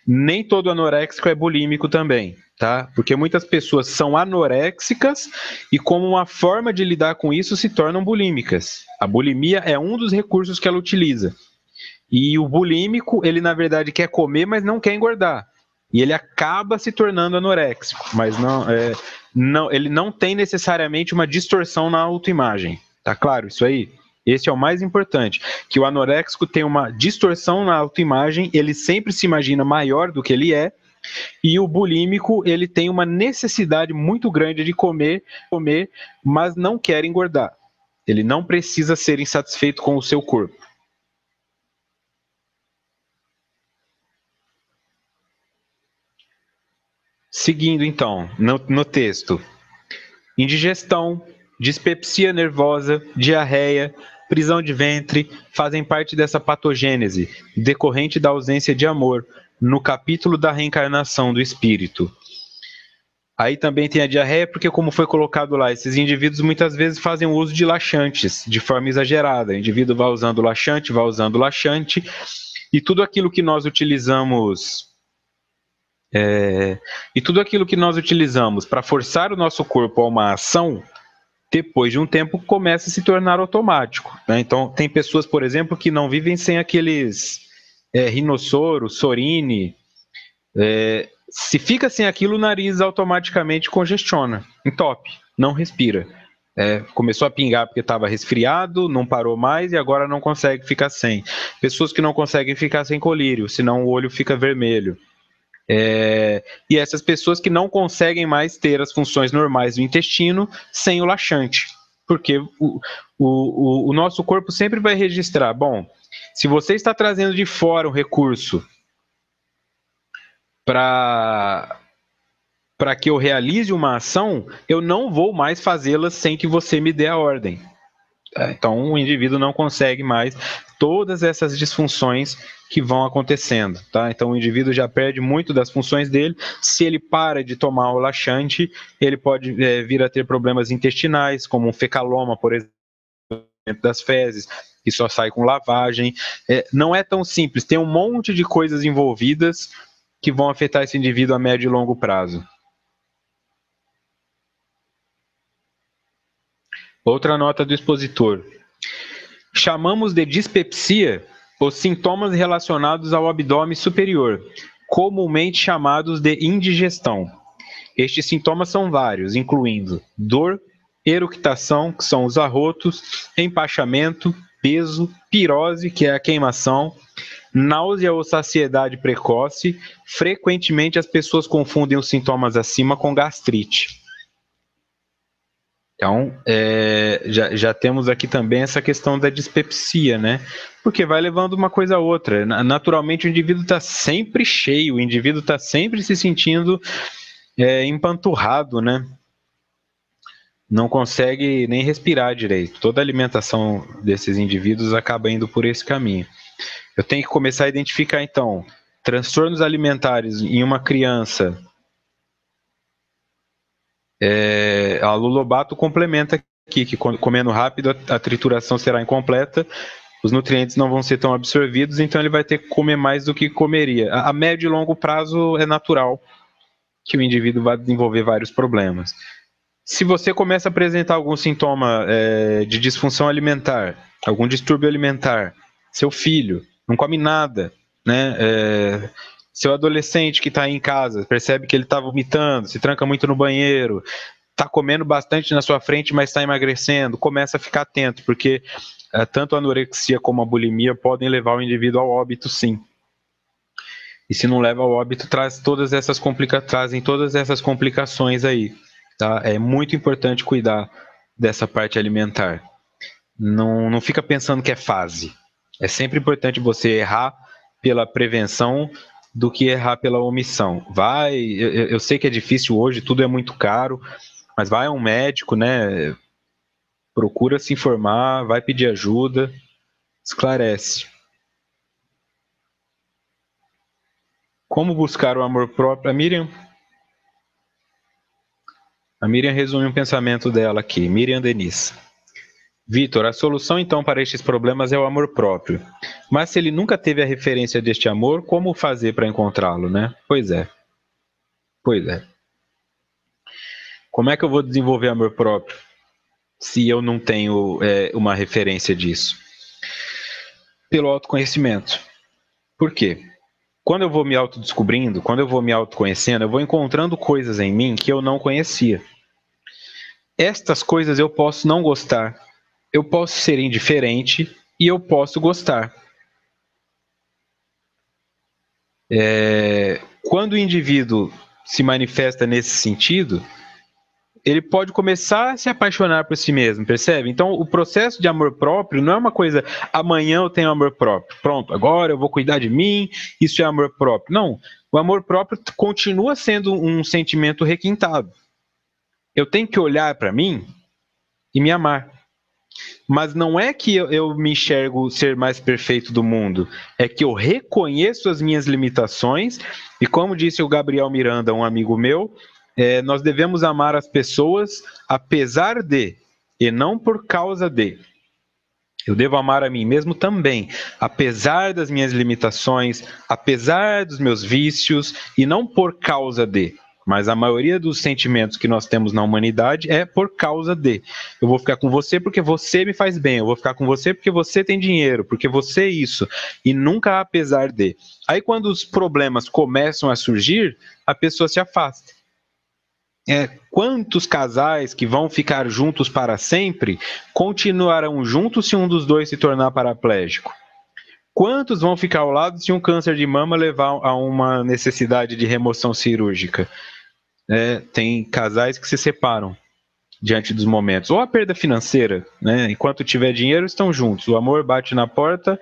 Nem todo anoréxico é bulímico também, tá? Porque muitas pessoas são anoréxicas e, como uma forma de lidar com isso, se tornam bulímicas. A bulimia é um dos recursos que ela utiliza. E o bulímico, ele na verdade quer comer, mas não quer engordar. E ele acaba se tornando anoréxico, mas ele não tem necessariamente uma distorção na autoimagem. Tá claro isso aí? Esse é o mais importante, que o anoréxico tem uma distorção na autoimagem, ele sempre se imagina maior do que ele é, e o bulímico, ele tem uma necessidade muito grande de comer, mas não quer engordar. Ele não precisa ser insatisfeito com o seu corpo. Seguindo então, no texto, indigestão, dispepsia nervosa, diarreia, prisão de ventre fazem parte dessa patogênese decorrente da ausência de amor, no capítulo da reencarnação do espírito. Aí também tem a diarreia, porque como foi colocado lá, esses indivíduos muitas vezes fazem o uso de laxantes de forma exagerada. O indivíduo vai usando laxante, e tudo aquilo que nós utilizamos para forçar o nosso corpo a uma ação, depois de um tempo começa a se tornar automático, né? Então tem pessoas, por exemplo, que não vivem sem aqueles rinossoro, sorine. Se fica sem aquilo, o nariz automaticamente congestiona, entope, não respira. Começou a pingar porque estava resfriado, não parou mais e agora não consegue ficar sem. Pessoas que não conseguem ficar sem colírio, senão o olho fica vermelho. E essas pessoas que não conseguem mais ter as funções normais do intestino sem o laxante, porque o nosso corpo sempre vai registrar, bom, se você está trazendo de fora um recurso para que eu realize uma ação, eu não vou mais fazê-la sem que você me dê a ordem. Então o indivíduo não consegue mais todas essas disfunções que vão acontecendo, tá? Então o indivíduo já perde muito das funções dele. Se ele para de tomar o laxante, ele pode vir a ter problemas intestinais, como um fecaloma, por exemplo, das fezes, que só sai com lavagem. Não é tão simples, tem um monte de coisas envolvidas que vão afetar esse indivíduo a médio e longo prazo. Outra nota do expositor. Chamamos de dispepsia os sintomas relacionados ao abdômen superior, comumente chamados de indigestão. Estes sintomas são vários, incluindo dor, eructação, que são os arrotos, empachamento, peso, pirose, que é a queimação, náusea ou saciedade precoce. Frequentemente as pessoas confundem os sintomas acima com gastrite. Então, já temos aqui também essa questão da dispepsia, né? Porque vai levando uma coisa a outra. Naturalmente, o indivíduo está sempre cheio, o indivíduo está sempre se sentindo empanturrado, né? Não consegue nem respirar direito. Toda a alimentação desses indivíduos acaba indo por esse caminho. Eu tenho que começar a identificar, então, transtornos alimentares em uma criança. A Lulobato complementa aqui, que comendo rápido a trituração será incompleta, os nutrientes não vão ser tão absorvidos, então ele vai ter que comer mais do que comeria. A médio e longo prazo é natural que o indivíduo vai desenvolver vários problemas. Se você começa a apresentar algum sintoma de disfunção alimentar, algum distúrbio alimentar, seu filho não come nada, né? Seu adolescente que está aí em casa, percebe que ele está vomitando, se tranca muito no banheiro, está comendo bastante na sua frente, mas está emagrecendo, começa a ficar atento, porque tanto a anorexia como a bulimia podem levar o indivíduo ao óbito, sim. E se não leva ao óbito, trazem todas essas complicações aí. Tá? É muito importante cuidar dessa parte alimentar. Não fica pensando que é fase. É sempre importante você errar pela prevenção do que errar pela omissão. Eu sei que é difícil hoje, tudo é muito caro, mas vai a um médico, né? Procura se informar, vai pedir ajuda, esclarece. Como buscar o amor próprio? A Miriam resume um pensamento dela aqui, Miriam Denise. Vitor, a solução então para estes problemas é o amor próprio. Mas se ele nunca teve a referência deste amor, como fazer para encontrá-lo, né? Pois é. Como é que eu vou desenvolver amor próprio se eu não tenho uma referência disso? Pelo autoconhecimento. Por quê? Quando eu vou me autodescobrindo, quando eu vou me autoconhecendo, eu vou encontrando coisas em mim que eu não conhecia. Estas coisas eu posso não gostar, eu posso ser indiferente e eu posso gostar. Quando o indivíduo se manifesta nesse sentido, ele pode começar a se apaixonar por si mesmo, percebe? Então, o processo de amor próprio não é uma coisa, amanhã eu tenho amor próprio, pronto, agora eu vou cuidar de mim, isso é amor próprio. Não, o amor próprio continua sendo um sentimento requintado. Eu tenho que olhar para mim e me amar. Mas não é que eu me enxergo ser mais perfeito do mundo, é que eu reconheço as minhas limitações e, como disse o Gabriel Miranda, um amigo meu, nós devemos amar as pessoas apesar de, e não por causa de. Eu devo amar a mim mesmo também, apesar das minhas limitações, apesar dos meus vícios, e não por causa de. Mas a maioria dos sentimentos que nós temos na humanidade é por causa de. Eu vou ficar com você porque você me faz bem, eu vou ficar com você porque você tem dinheiro, porque você é isso, e nunca apesar de. Aí quando os problemas começam a surgir, a pessoa se afasta. Quantos casais que vão ficar juntos para sempre continuarão juntos se um dos dois se tornar paraplégico? Quantos vão ficar ao lado se um câncer de mama levar a uma necessidade de remoção cirúrgica? Tem casais que se separam diante dos momentos. Ou a perda financeira, né? Enquanto tiver dinheiro, estão juntos. O amor bate na porta,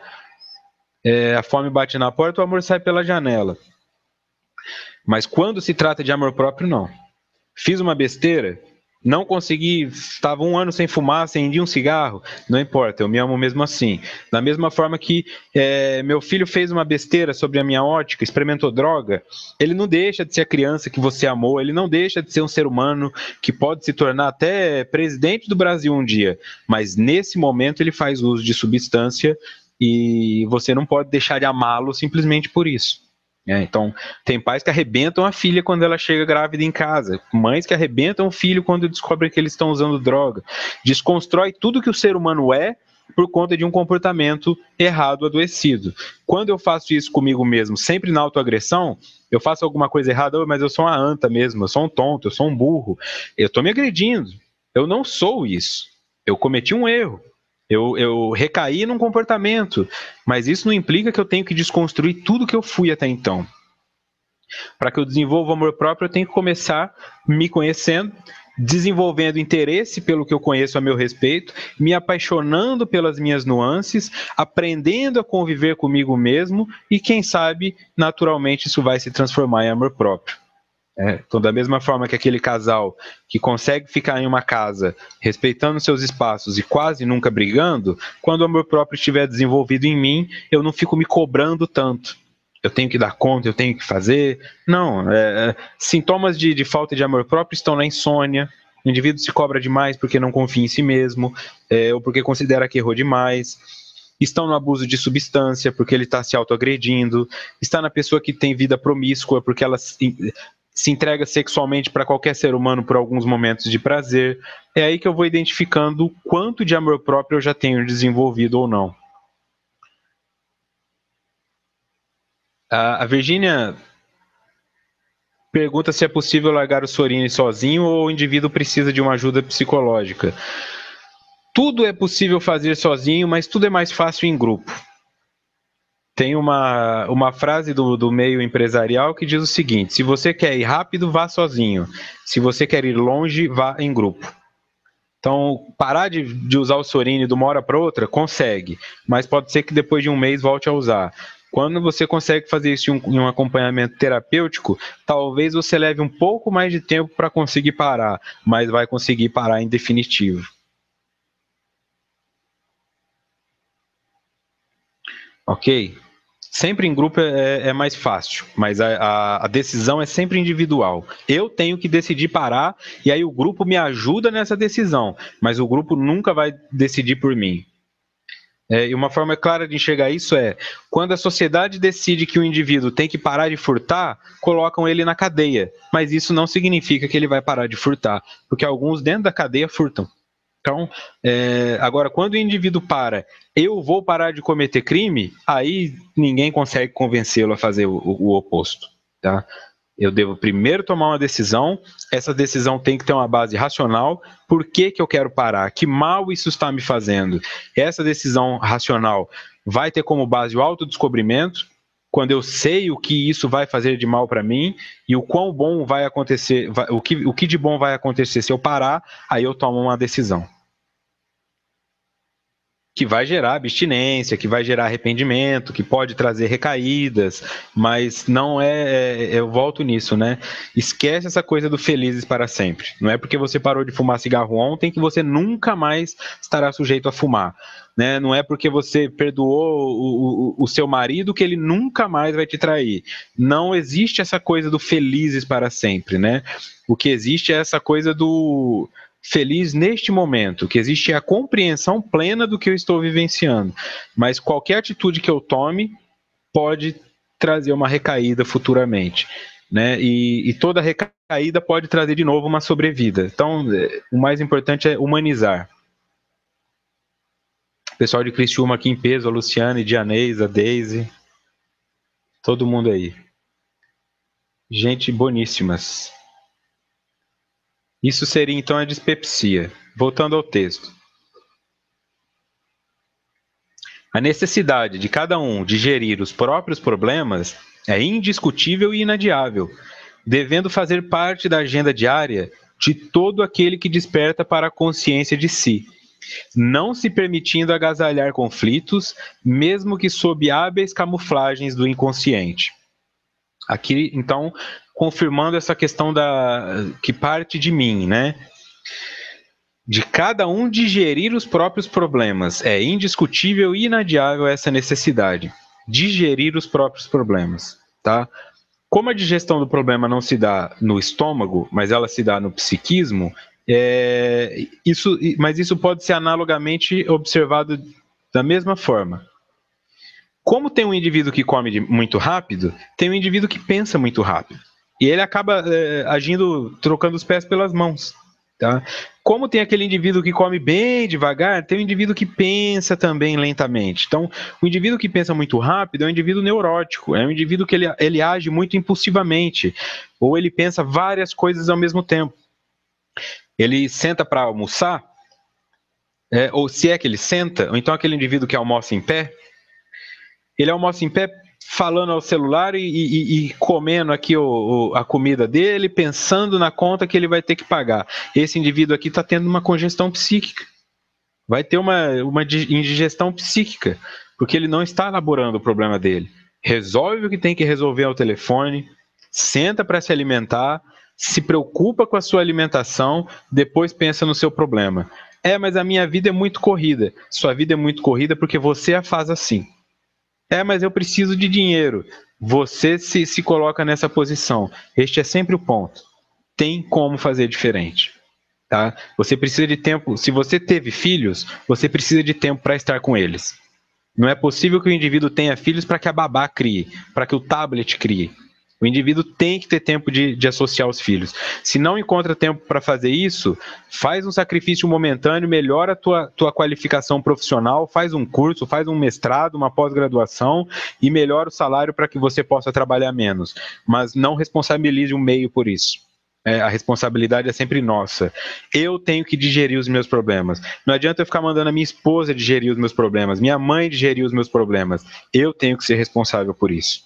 a fome bate na porta, o amor sai pela janela. Mas quando se trata de amor próprio, não. Fiz uma besteira, não consegui, estava 1 ano sem fumar, acendi um cigarro, não importa, eu me amo mesmo assim. Da mesma forma que meu filho fez uma besteira sobre a minha ótica, experimentou droga, ele não deixa de ser a criança que você amou, ele não deixa de ser um ser humano que pode se tornar até presidente do Brasil um dia, mas nesse momento ele faz uso de substância e você não pode deixar de amá-lo simplesmente por isso. Então, tem pais que arrebentam a filha quando ela chega grávida em casa, mães que arrebentam o filho quando descobrem que eles estão usando droga. Desconstrói tudo que o ser humano é por conta de um comportamento errado, adoecido. Quando eu faço isso comigo mesmo, sempre na autoagressão, eu faço alguma coisa errada, mas eu sou uma anta mesmo, eu sou um tonto, eu sou um burro, eu estou me agredindo. Eu não sou isso. Eu cometi um erro. Eu recaí num comportamento, mas isso não implica que eu tenho que desconstruir tudo que eu fui até então. Para que eu desenvolva o amor próprio, eu tenho que começar me conhecendo, desenvolvendo interesse pelo que eu conheço a meu respeito, me apaixonando pelas minhas nuances, aprendendo a conviver comigo mesmo e, quem sabe, naturalmente isso vai se transformar em amor próprio. Então, da mesma forma que aquele casal que consegue ficar em uma casa respeitando seus espaços e quase nunca brigando, quando o amor próprio estiver desenvolvido em mim, eu não fico me cobrando tanto. Eu tenho que dar conta, eu tenho que fazer. Não, sintomas de falta de amor próprio estão na insônia, o indivíduo se cobra demais porque não confia em si mesmo, ou porque considera que errou demais. Estão no abuso de substância, porque ele está se autoagredindo. Está na pessoa que tem vida promíscua, porque ela se entrega sexualmente para qualquer ser humano por alguns momentos de prazer. É aí que eu vou identificando o quanto de amor próprio eu já tenho desenvolvido ou não. A Virgínia pergunta se é possível largar o Sorine sozinho ou o indivíduo precisa de uma ajuda psicológica. Tudo é possível fazer sozinho, mas tudo é mais fácil em grupo. Tem uma frase do meio empresarial que diz o seguinte: se você quer ir rápido, vá sozinho. Se você quer ir longe, vá em grupo. Então, parar de usar o Sorine de uma hora para outra, consegue. Mas pode ser que depois de um mês volte a usar. Quando você consegue fazer isso em um acompanhamento terapêutico, talvez você leve um pouco mais de tempo para conseguir parar, mas vai conseguir parar em definitivo. Ok? Sempre em grupo é mais fácil, mas a decisão é sempre individual. Eu tenho que decidir parar e aí o grupo me ajuda nessa decisão, mas o grupo nunca vai decidir por mim. E uma forma clara de enxergar isso é, quando a sociedade decide que o indivíduo tem que parar de furtar, colocam ele na cadeia, mas isso não significa que ele vai parar de furtar, porque alguns dentro da cadeia furtam. Então, agora, quando o indivíduo eu vou parar de cometer crime, aí ninguém consegue convencê-lo a fazer o oposto. Tá? Eu devo primeiro tomar uma decisão, essa decisão tem que ter uma base racional. Por que eu quero parar? Que mal isso está me fazendo? Essa decisão racional vai ter como base o autodescobrimento, quando eu sei o que isso vai fazer de mal para mim e o quão bom vai acontecer, o que de bom vai acontecer se eu parar, aí eu tomo uma decisão. Que vai gerar abstinência, que vai gerar arrependimento, que pode trazer recaídas, mas não eu volto nisso, né? Esquece essa coisa do felizes para sempre. Não é porque você parou de fumar cigarro ontem que você nunca mais estará sujeito a fumar. Né? Não é porque você perdoou o seu marido que ele nunca mais vai te trair. Não existe essa coisa do felizes para sempre, né? O que existe é essa coisa do feliz neste momento, que existe a compreensão plena do que eu estou vivenciando. Mas qualquer atitude que eu tome pode trazer uma recaída futuramente. Né? E toda recaída pode trazer de novo uma sobrevida. Então, o mais importante é humanizar. O pessoal de Criciúma aqui em peso, a Luciane, a Dianês, a Deise, todo mundo aí. Gente boníssimas. Isso seria então a dispepsia. Voltando ao texto. A necessidade de cada um de gerir os próprios problemas é indiscutível e inadiável, devendo fazer parte da agenda diária de todo aquele que desperta para a consciência de si, não se permitindo agasalhar conflitos, mesmo que sob hábeis camuflagens do inconsciente. Aqui, então, confirmando essa questão que parte de mim, né? De cada um digerir os próprios problemas. É indiscutível e inadiável essa necessidade. Digerir os próprios problemas, tá? Como a digestão do problema não se dá no estômago, mas ela se dá no psiquismo, mas isso pode ser analogamente observado da mesma forma. Como tem um indivíduo que come muito rápido, tem um indivíduo que pensa muito rápido. E ele acaba agindo, trocando os pés pelas mãos. Tá? Como tem aquele indivíduo que come bem devagar, tem um indivíduo que pensa também lentamente. Então, o indivíduo que pensa muito rápido é um indivíduo neurótico, é um indivíduo que ele age muito impulsivamente, ou ele pensa várias coisas ao mesmo tempo. Ele senta para almoçar, ou se é que ele senta, ou então aquele indivíduo que almoça em pé, ele almoça em pé falando ao celular e comendo aqui a comida dele, pensando na conta que ele vai ter que pagar. Esse indivíduo aqui está tendo uma congestão psíquica. Vai ter uma indigestão psíquica, porque ele não está elaborando o problema dele. Resolve o que tem que resolver ao telefone, senta para se alimentar, se preocupa com a sua alimentação, depois pensa no seu problema. Mas a minha vida é muito corrida. Sua vida é muito corrida porque você a faz assim. Mas eu preciso de dinheiro. Você se coloca nessa posição. Este é sempre o ponto. Tem como fazer diferente. Tá? Você precisa de tempo. Se você teve filhos, você precisa de tempo para estar com eles. Não é possível que o indivíduo tenha filhos para que a babá crie, para que o tablet crie. O indivíduo tem que ter tempo de associar os filhos. Se não encontra tempo para fazer isso, faz um sacrifício momentâneo, melhora a tua qualificação profissional, faz um curso, faz um mestrado, uma pós-graduação e melhora o salário para que você possa trabalhar menos. Mas não responsabilize o meio por isso. A responsabilidade é sempre nossa. Eu tenho que digerir os meus problemas. Não adianta eu ficar mandando a minha esposa digerir os meus problemas, minha mãe digerir os meus problemas. Eu tenho que ser responsável por isso.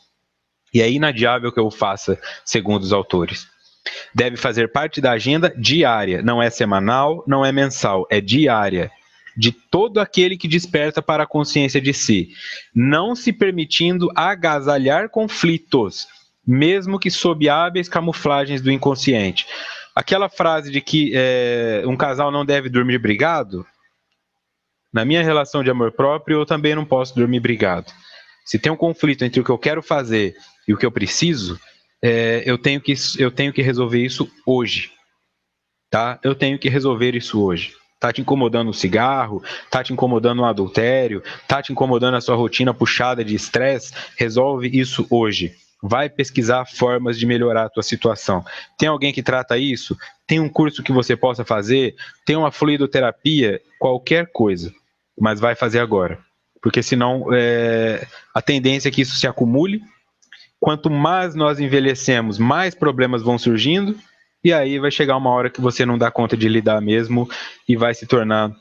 E é inadiável que eu o faça, segundo os autores. Deve fazer parte da agenda diária, não é semanal, não é mensal, é diária, de todo aquele que desperta para a consciência de si, não se permitindo agasalhar conflitos, mesmo que sob hábeis camuflagens do inconsciente. Aquela frase de que um casal não deve dormir brigado, na minha relação de amor próprio, eu também não posso dormir brigado. Se tem um conflito entre o que eu quero fazer e o que eu preciso, eu tenho que resolver isso hoje. Tá? Eu tenho que resolver isso hoje. Tá te incomodando o cigarro, tá te incomodando o adultério, tá te incomodando a sua rotina puxada de estresse, resolve isso hoje. Vai pesquisar formas de melhorar a tua situação. Tem alguém que trata isso? Tem um curso que você possa fazer? Tem uma fluidoterapia? Qualquer coisa. Mas vai fazer agora. Porque senão a tendência é que isso se acumule. Quanto mais nós envelhecemos, mais problemas vão surgindo, e aí vai chegar uma hora que você não dá conta de lidar mesmo e vai se tornar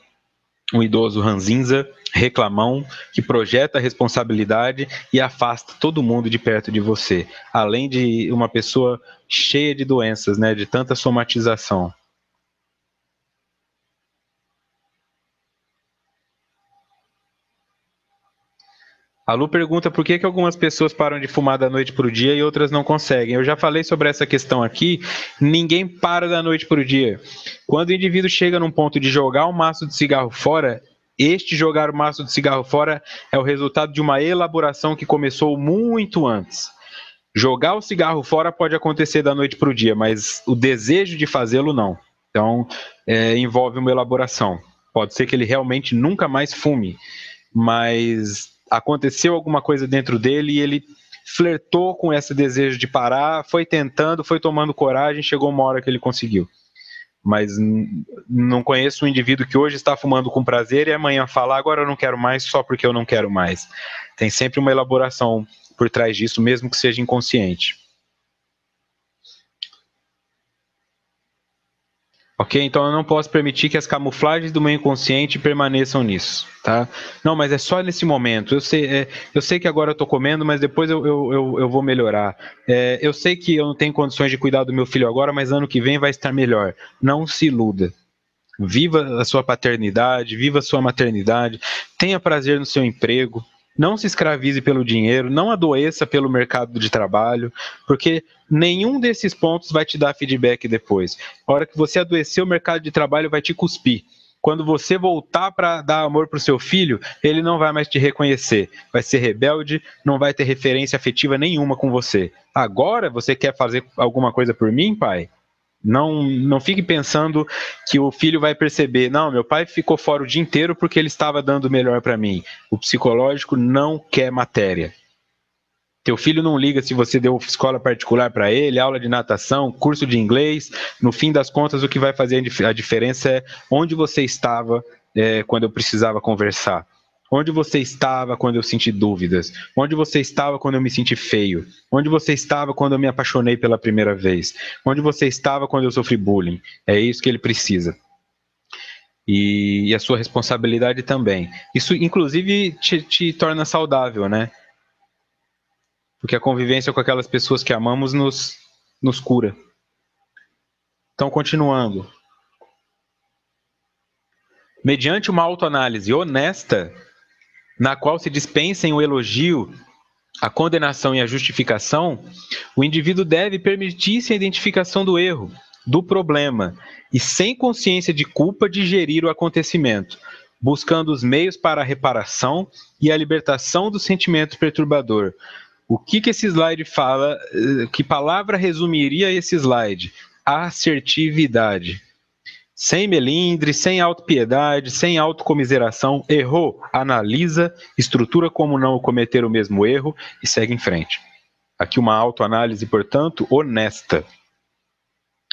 um idoso ranzinza, reclamão, que projeta a responsabilidade e afasta todo mundo de perto de você, além de uma pessoa cheia de doenças, né, de tanta somatização. A Lu pergunta por que algumas pessoas param de fumar da noite para o dia e outras não conseguem. Eu já falei sobre essa questão aqui, ninguém para da noite para o dia. Quando o indivíduo chega num ponto de jogar um maço de cigarro fora, este jogar o maço de cigarro fora é o resultado de uma elaboração que começou muito antes. Jogar o cigarro fora pode acontecer da noite para o dia, mas o desejo de fazê-lo não. Então, envolve uma elaboração. Pode ser que ele realmente nunca mais fume, mas aconteceu alguma coisa dentro dele e ele flertou com esse desejo de parar, foi tentando, foi tomando coragem, chegou uma hora que ele conseguiu. Mas não conheço um indivíduo que hoje está fumando com prazer e amanhã fala, agora eu não quero mais só porque eu não quero mais. Tem sempre uma elaboração por trás disso, mesmo que seja inconsciente. Ok? Então eu não posso permitir que as camuflagens do meu inconsciente permaneçam nisso, tá? Não, mas é só nesse momento. Eu sei que agora eu estou comendo, mas depois eu vou melhorar. Eu sei que eu não tenho condições de cuidar do meu filho agora, mas ano que vem vai estar melhor. Não se iluda. Viva a sua paternidade, viva a sua maternidade, tenha prazer no seu emprego, Não se escravize pelo dinheiro, não adoeça pelo mercado de trabalho, porque nenhum desses pontos vai te dar feedback depois. A hora que você adoecer, o mercado de trabalho vai te cuspir. Quando você voltar para dar amor para o seu filho, ele não vai mais te reconhecer. Vai ser rebelde, não vai ter referência afetiva nenhuma com você. Agora, você quer fazer alguma coisa por mim, pai? Não fique pensando que o filho vai perceber, não, meu pai ficou fora o dia inteiro porque ele estava dando o melhor para mim. O psicológico não quer matéria. Teu filho não liga se você deu escola particular para ele, aula de natação, curso de inglês. No fim das contas, o que vai fazer a diferença é onde você estava quando eu precisava conversar. Onde você estava quando eu senti dúvidas? Onde você estava quando eu me senti feio? Onde você estava quando eu me apaixonei pela primeira vez? Onde você estava quando eu sofri bullying? É isso que ele precisa. E a sua responsabilidade também. Isso, inclusive, te torna saudável, né? Porque a convivência com aquelas pessoas que amamos nos cura. Então, continuando. Mediante uma autoanálise honesta, na qual se dispensem o elogio, a condenação e a justificação, o indivíduo deve permitir-se a identificação do erro, do problema, e sem consciência de culpa digerir o acontecimento, buscando os meios para a reparação e a libertação do sentimento perturbador. O que esse slide fala? Que palavra resumiria esse slide? Assertividade. Sem melindre, sem autopiedade, sem autocomiseração, errou, analisa, estrutura como não cometer o mesmo erro e segue em frente. Aqui uma autoanálise, portanto, honesta.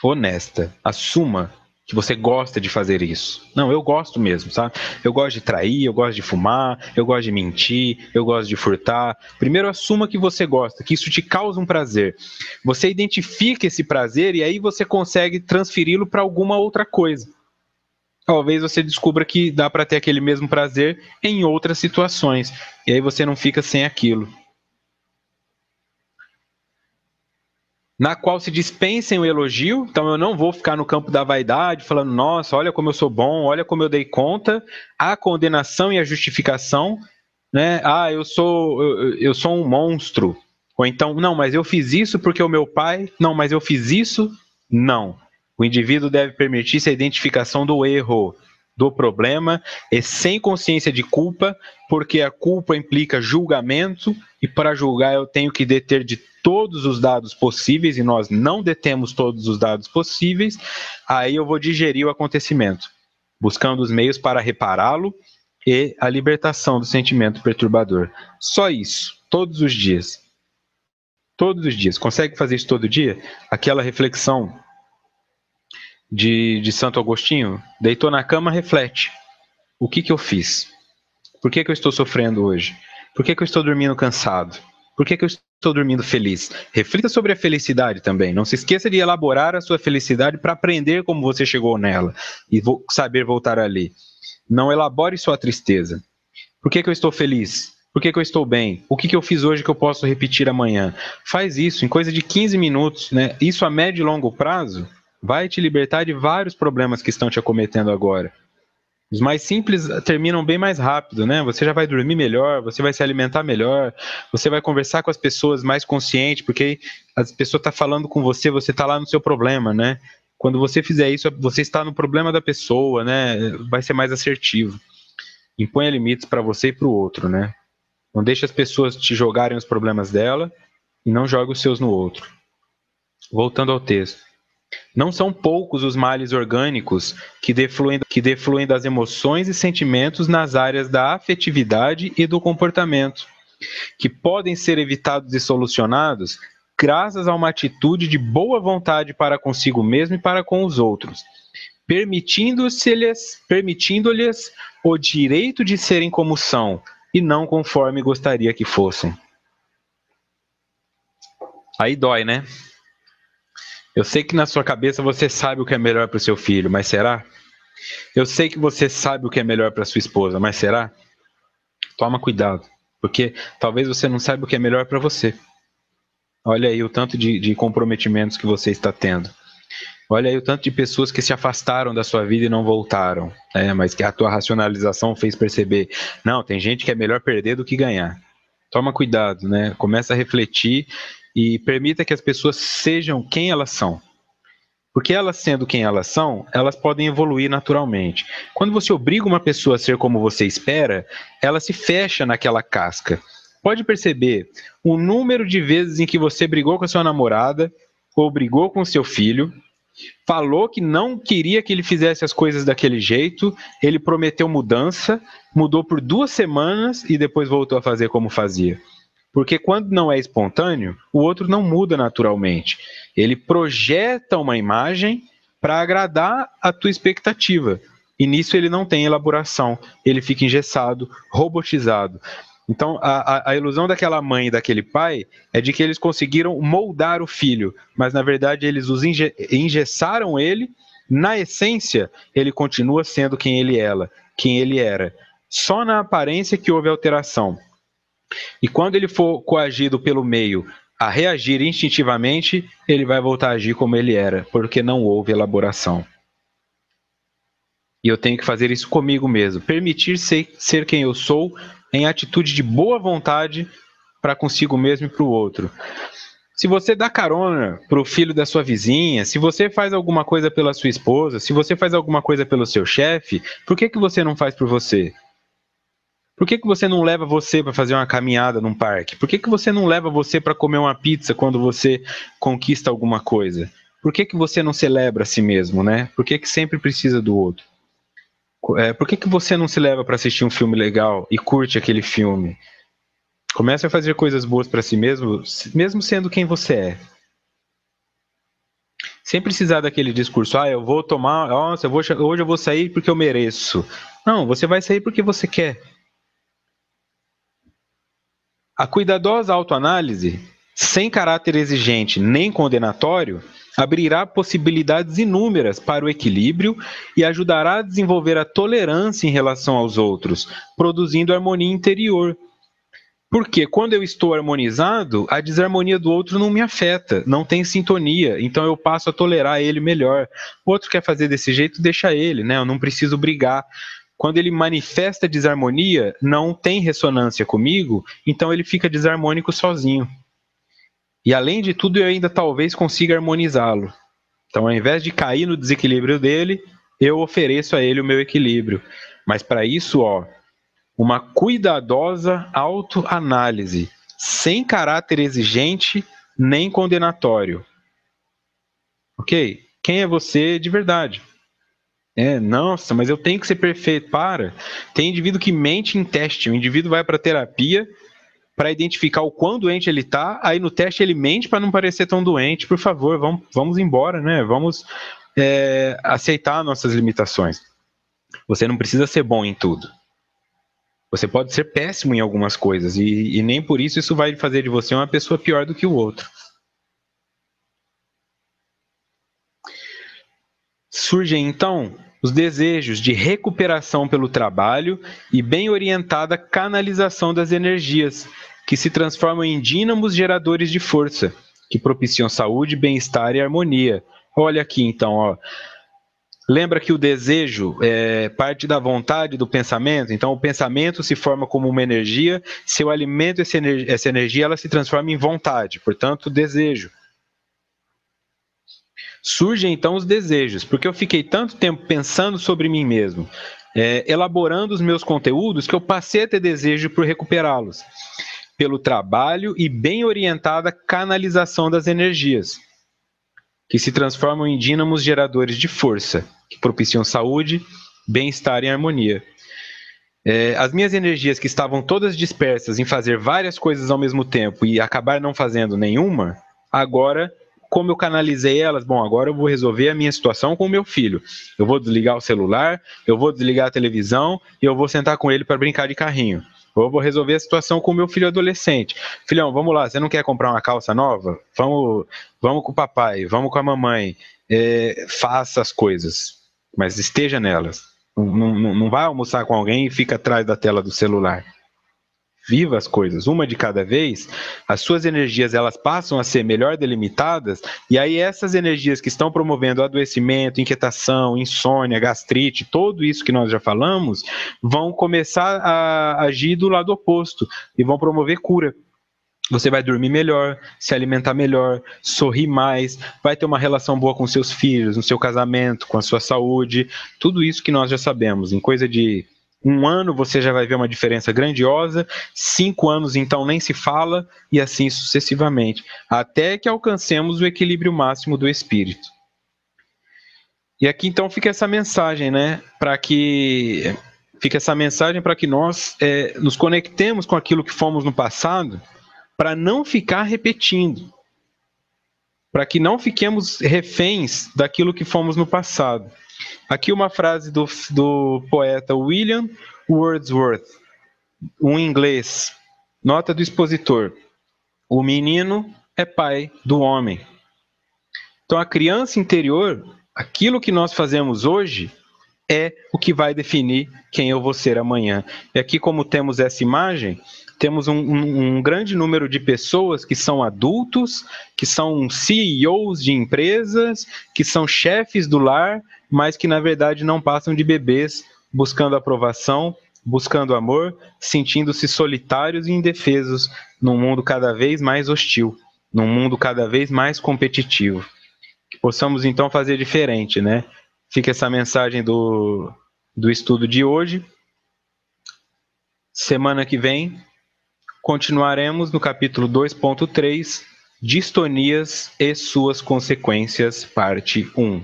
Honesta. Assuma que você gosta de fazer isso. Não, eu gosto mesmo, sabe? Eu gosto de trair, eu gosto de fumar, eu gosto de mentir, eu gosto de furtar. Primeiro assuma que você gosta, que isso te causa um prazer. Você identifica esse prazer e aí você consegue transferi-lo para alguma outra coisa. Talvez você descubra que dá para ter aquele mesmo prazer em outras situações. E aí você não fica sem aquilo. Na qual se dispensem o elogio, então eu não vou ficar no campo da vaidade, falando, nossa, olha como eu sou bom, olha como eu dei conta, a condenação e a justificação, né? Ah, eu sou um monstro, ou então, não, mas eu fiz isso porque o meu pai, não, mas eu fiz isso, não. O indivíduo deve permitir-se a identificação do erro, do problema, e sem consciência de culpa, porque a culpa implica julgamento, e para julgar eu tenho que deter de todos os dados possíveis, e nós não detemos todos os dados possíveis, aí eu vou digerir o acontecimento, buscando os meios para repará-lo e a libertação do sentimento perturbador. Só isso, todos os dias. Todos os dias. Consegue fazer isso todo dia? Aquela reflexão de Santo Agostinho, deitou na cama, reflete. O que eu fiz? Por que eu estou sofrendo hoje? Por que eu estou dormindo cansado? Por que eu estou dormindo feliz? Reflita sobre a felicidade também. Não se esqueça de elaborar a sua felicidade para aprender como você chegou nela e saber voltar ali. Não elabore sua tristeza. Por que eu estou feliz? Por que eu estou bem? O que eu fiz hoje que eu posso repetir amanhã? Faz isso em coisa de 15 minutos, né? Isso a médio e longo prazo vai te libertar de vários problemas que estão te acometendo agora. Os mais simples terminam bem mais rápido, né? Você já vai dormir melhor, você vai se alimentar melhor, você vai conversar com as pessoas mais consciente, porque as pessoas estão falando com você, você está lá no seu problema, né? Quando você fizer isso, você está no problema da pessoa, né? Vai ser mais assertivo. Imponha limites para você e para o outro, né? Não deixe as pessoas te jogarem os problemas dela e não jogue os seus no outro. Voltando ao texto. Não são poucos os males orgânicos que defluem das emoções e sentimentos nas áreas da afetividade e do comportamento, que podem ser evitados e solucionados graças a uma atitude de boa vontade para consigo mesmo e para com os outros, permitindo-lhes o direito de serem como são, e não conforme gostaria que fossem. Aí dói, né? Eu sei que na sua cabeça você sabe o que é melhor para o seu filho, mas será? Eu sei que você sabe o que é melhor para sua esposa, mas será? Toma cuidado, porque talvez você não saiba o que é melhor para você. Olha aí o tanto de comprometimentos que você está tendo. Olha aí o tanto de pessoas que se afastaram da sua vida e não voltaram, né? Mas que a tua racionalização fez perceber, não, tem gente que é melhor perder do que ganhar. Toma cuidado, né? Começa a refletir e permita que as pessoas sejam quem elas são. Porque elas sendo quem elas são, elas podem evoluir naturalmente. Quando você obriga uma pessoa a ser como você espera, ela se fecha naquela casca. Pode perceber o número de vezes em que você brigou com a sua namorada ou brigou com o seu filho, falou que não queria que ele fizesse as coisas daquele jeito, ele prometeu mudança, mudou por 2 semanas e depois voltou a fazer como fazia. Porque quando não é espontâneo, o outro não muda naturalmente. Ele projeta uma imagem para agradar a tua expectativa. E nisso ele não tem elaboração, ele fica engessado, robotizado. Então, a ilusão daquela mãe e daquele pai é de que eles conseguiram moldar o filho, mas na verdade eles engessaram ele. Na essência, ele continua sendo quem ele era. Só na aparência que houve alteração. E quando ele for coagido pelo meio a reagir instintivamente, ele vai voltar a agir como ele era, porque não houve elaboração. E eu tenho que fazer isso comigo mesmo, permitir ser quem eu sou em atitude de boa vontade para consigo mesmo e para o outro. Se você dá carona para o filho da sua vizinha, se você faz alguma coisa pela sua esposa, se você faz alguma coisa pelo seu chefe, por que você não faz por você? Por que você não leva você para fazer uma caminhada num parque? Por que você não leva você para comer uma pizza quando você conquista alguma coisa? Por que você não celebra a si mesmo, né? Por que sempre precisa do outro? Por que você não se leva para assistir um filme legal e curte aquele filme? Comece a fazer coisas boas para si mesmo, mesmo sendo quem você é. Sem precisar daquele discurso, eu vou tomar, nossa, hoje eu vou sair porque eu mereço. Não, você vai sair porque você quer. A cuidadosa autoanálise, sem caráter exigente nem condenatório, abrirá possibilidades inúmeras para o equilíbrio e ajudará a desenvolver a tolerância em relação aos outros, produzindo harmonia interior. Porque quando eu estou harmonizado, a desarmonia do outro não me afeta, não tem sintonia, então eu passo a tolerar ele melhor. O outro quer fazer desse jeito, deixa ele, né? Eu não preciso brigar. Quando ele manifesta desarmonia, não tem ressonância comigo, então ele fica desarmônico sozinho. E além de tudo, eu ainda talvez consiga harmonizá-lo. Então, ao invés de cair no desequilíbrio dele, eu ofereço a ele o meu equilíbrio. Mas para isso, uma cuidadosa autoanálise, sem caráter exigente nem condenatório. Ok? Quem é você de verdade? Nossa, mas eu tenho que ser perfeito. Tem indivíduo que mente em teste. O indivíduo vai para terapia para identificar o quão doente ele está, aí no teste ele mente para não parecer tão doente. Por favor, vamos embora, né? Vamos aceitar nossas limitações. Você não precisa ser bom em tudo. Você pode ser péssimo em algumas coisas e nem por isso vai fazer de você uma pessoa pior do que o outro. Surgem então os desejos de recuperação pelo trabalho e bem orientada canalização das energias, que se transformam em dínamos geradores de força, que propiciam saúde, bem-estar e harmonia. Olha aqui então, lembra que o desejo é parte da vontade do pensamento? Então o pensamento se forma como uma energia, se eu alimento essa energia, ela se transforma em vontade, portanto desejo. Surgem então os desejos, porque eu fiquei tanto tempo pensando sobre mim mesmo, elaborando os meus conteúdos, que eu passei a ter desejo por recuperá-los, pelo trabalho e bem orientada canalização das energias, que se transformam em dínamos geradores de força, que propiciam saúde, bem-estar e harmonia. As minhas energias que estavam todas dispersas em fazer várias coisas ao mesmo tempo e acabar não fazendo nenhuma, agora, como eu canalizei elas, agora eu vou resolver a minha situação com o meu filho. Eu vou desligar o celular, eu vou desligar a televisão e eu vou sentar com ele para brincar de carrinho. Eu vou resolver a situação com o meu filho adolescente. Filhão, vamos lá, você não quer comprar uma calça nova? Vamos com o papai, vamos com a mamãe. Faça as coisas, mas esteja nelas. Não vai almoçar com alguém e fica atrás da tela do celular. viva as coisas, uma de cada vez, as suas energias elas passam a ser melhor delimitadas, e aí essas energias que estão promovendo adoecimento, inquietação, insônia, gastrite, tudo isso que nós já falamos, vão começar a agir do lado oposto e vão promover cura. Você vai dormir melhor, se alimentar melhor, sorrir mais, vai ter uma relação boa com seus filhos, no seu casamento, com a sua saúde, tudo isso que nós já sabemos. Em coisa de 1 ano você já vai ver uma diferença grandiosa, 5 anos então nem se fala, e assim sucessivamente, até que alcancemos o equilíbrio máximo do espírito. E aqui então fica essa mensagem, né, para que nós nos conectemos com aquilo que fomos no passado, para não ficar repetindo, para que não fiquemos reféns daquilo que fomos no passado. Aqui uma frase do poeta William Wordsworth, um inglês, nota do expositor: o menino é pai do homem. Então a criança interior, aquilo que nós fazemos hoje, é o que vai definir quem eu vou ser amanhã. E aqui, como temos essa imagem, temos um grande número de pessoas que são adultos, que são CEOs de empresas, que são chefes do lar, mas que na verdade não passam de bebês, buscando aprovação, buscando amor, sentindo-se solitários e indefesos num mundo cada vez mais hostil, num mundo cada vez mais competitivo. Que possamos então fazer diferente, né? Fica essa mensagem do estudo de hoje. Semana que vem continuaremos no capítulo 2.3, Distonias e suas consequências, parte 1.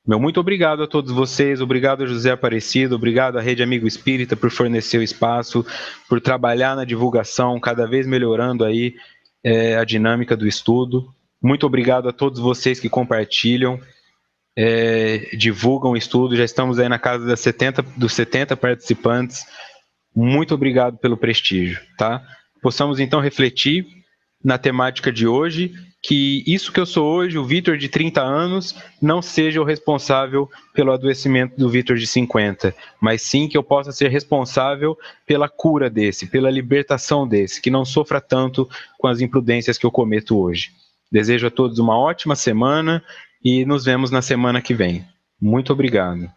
Meu muito obrigado a todos vocês, obrigado a José Aparecido, obrigado à Rede Amigo Espírita por fornecer o espaço, por trabalhar na divulgação, cada vez melhorando aí a dinâmica do estudo. Muito obrigado a todos vocês que compartilham, divulgam o estudo, já estamos aí na casa dos 70 participantes. Muito obrigado pelo prestígio, tá? Possamos então refletir na temática de hoje, que isso que eu sou hoje, o Vitor de 30 anos, não seja o responsável pelo adoecimento do Vitor de 50, mas sim que eu possa ser responsável pela cura desse, pela libertação desse, que não sofra tanto com as imprudências que eu cometo hoje. Desejo a todos uma ótima semana e nos vemos na semana que vem. Muito obrigado.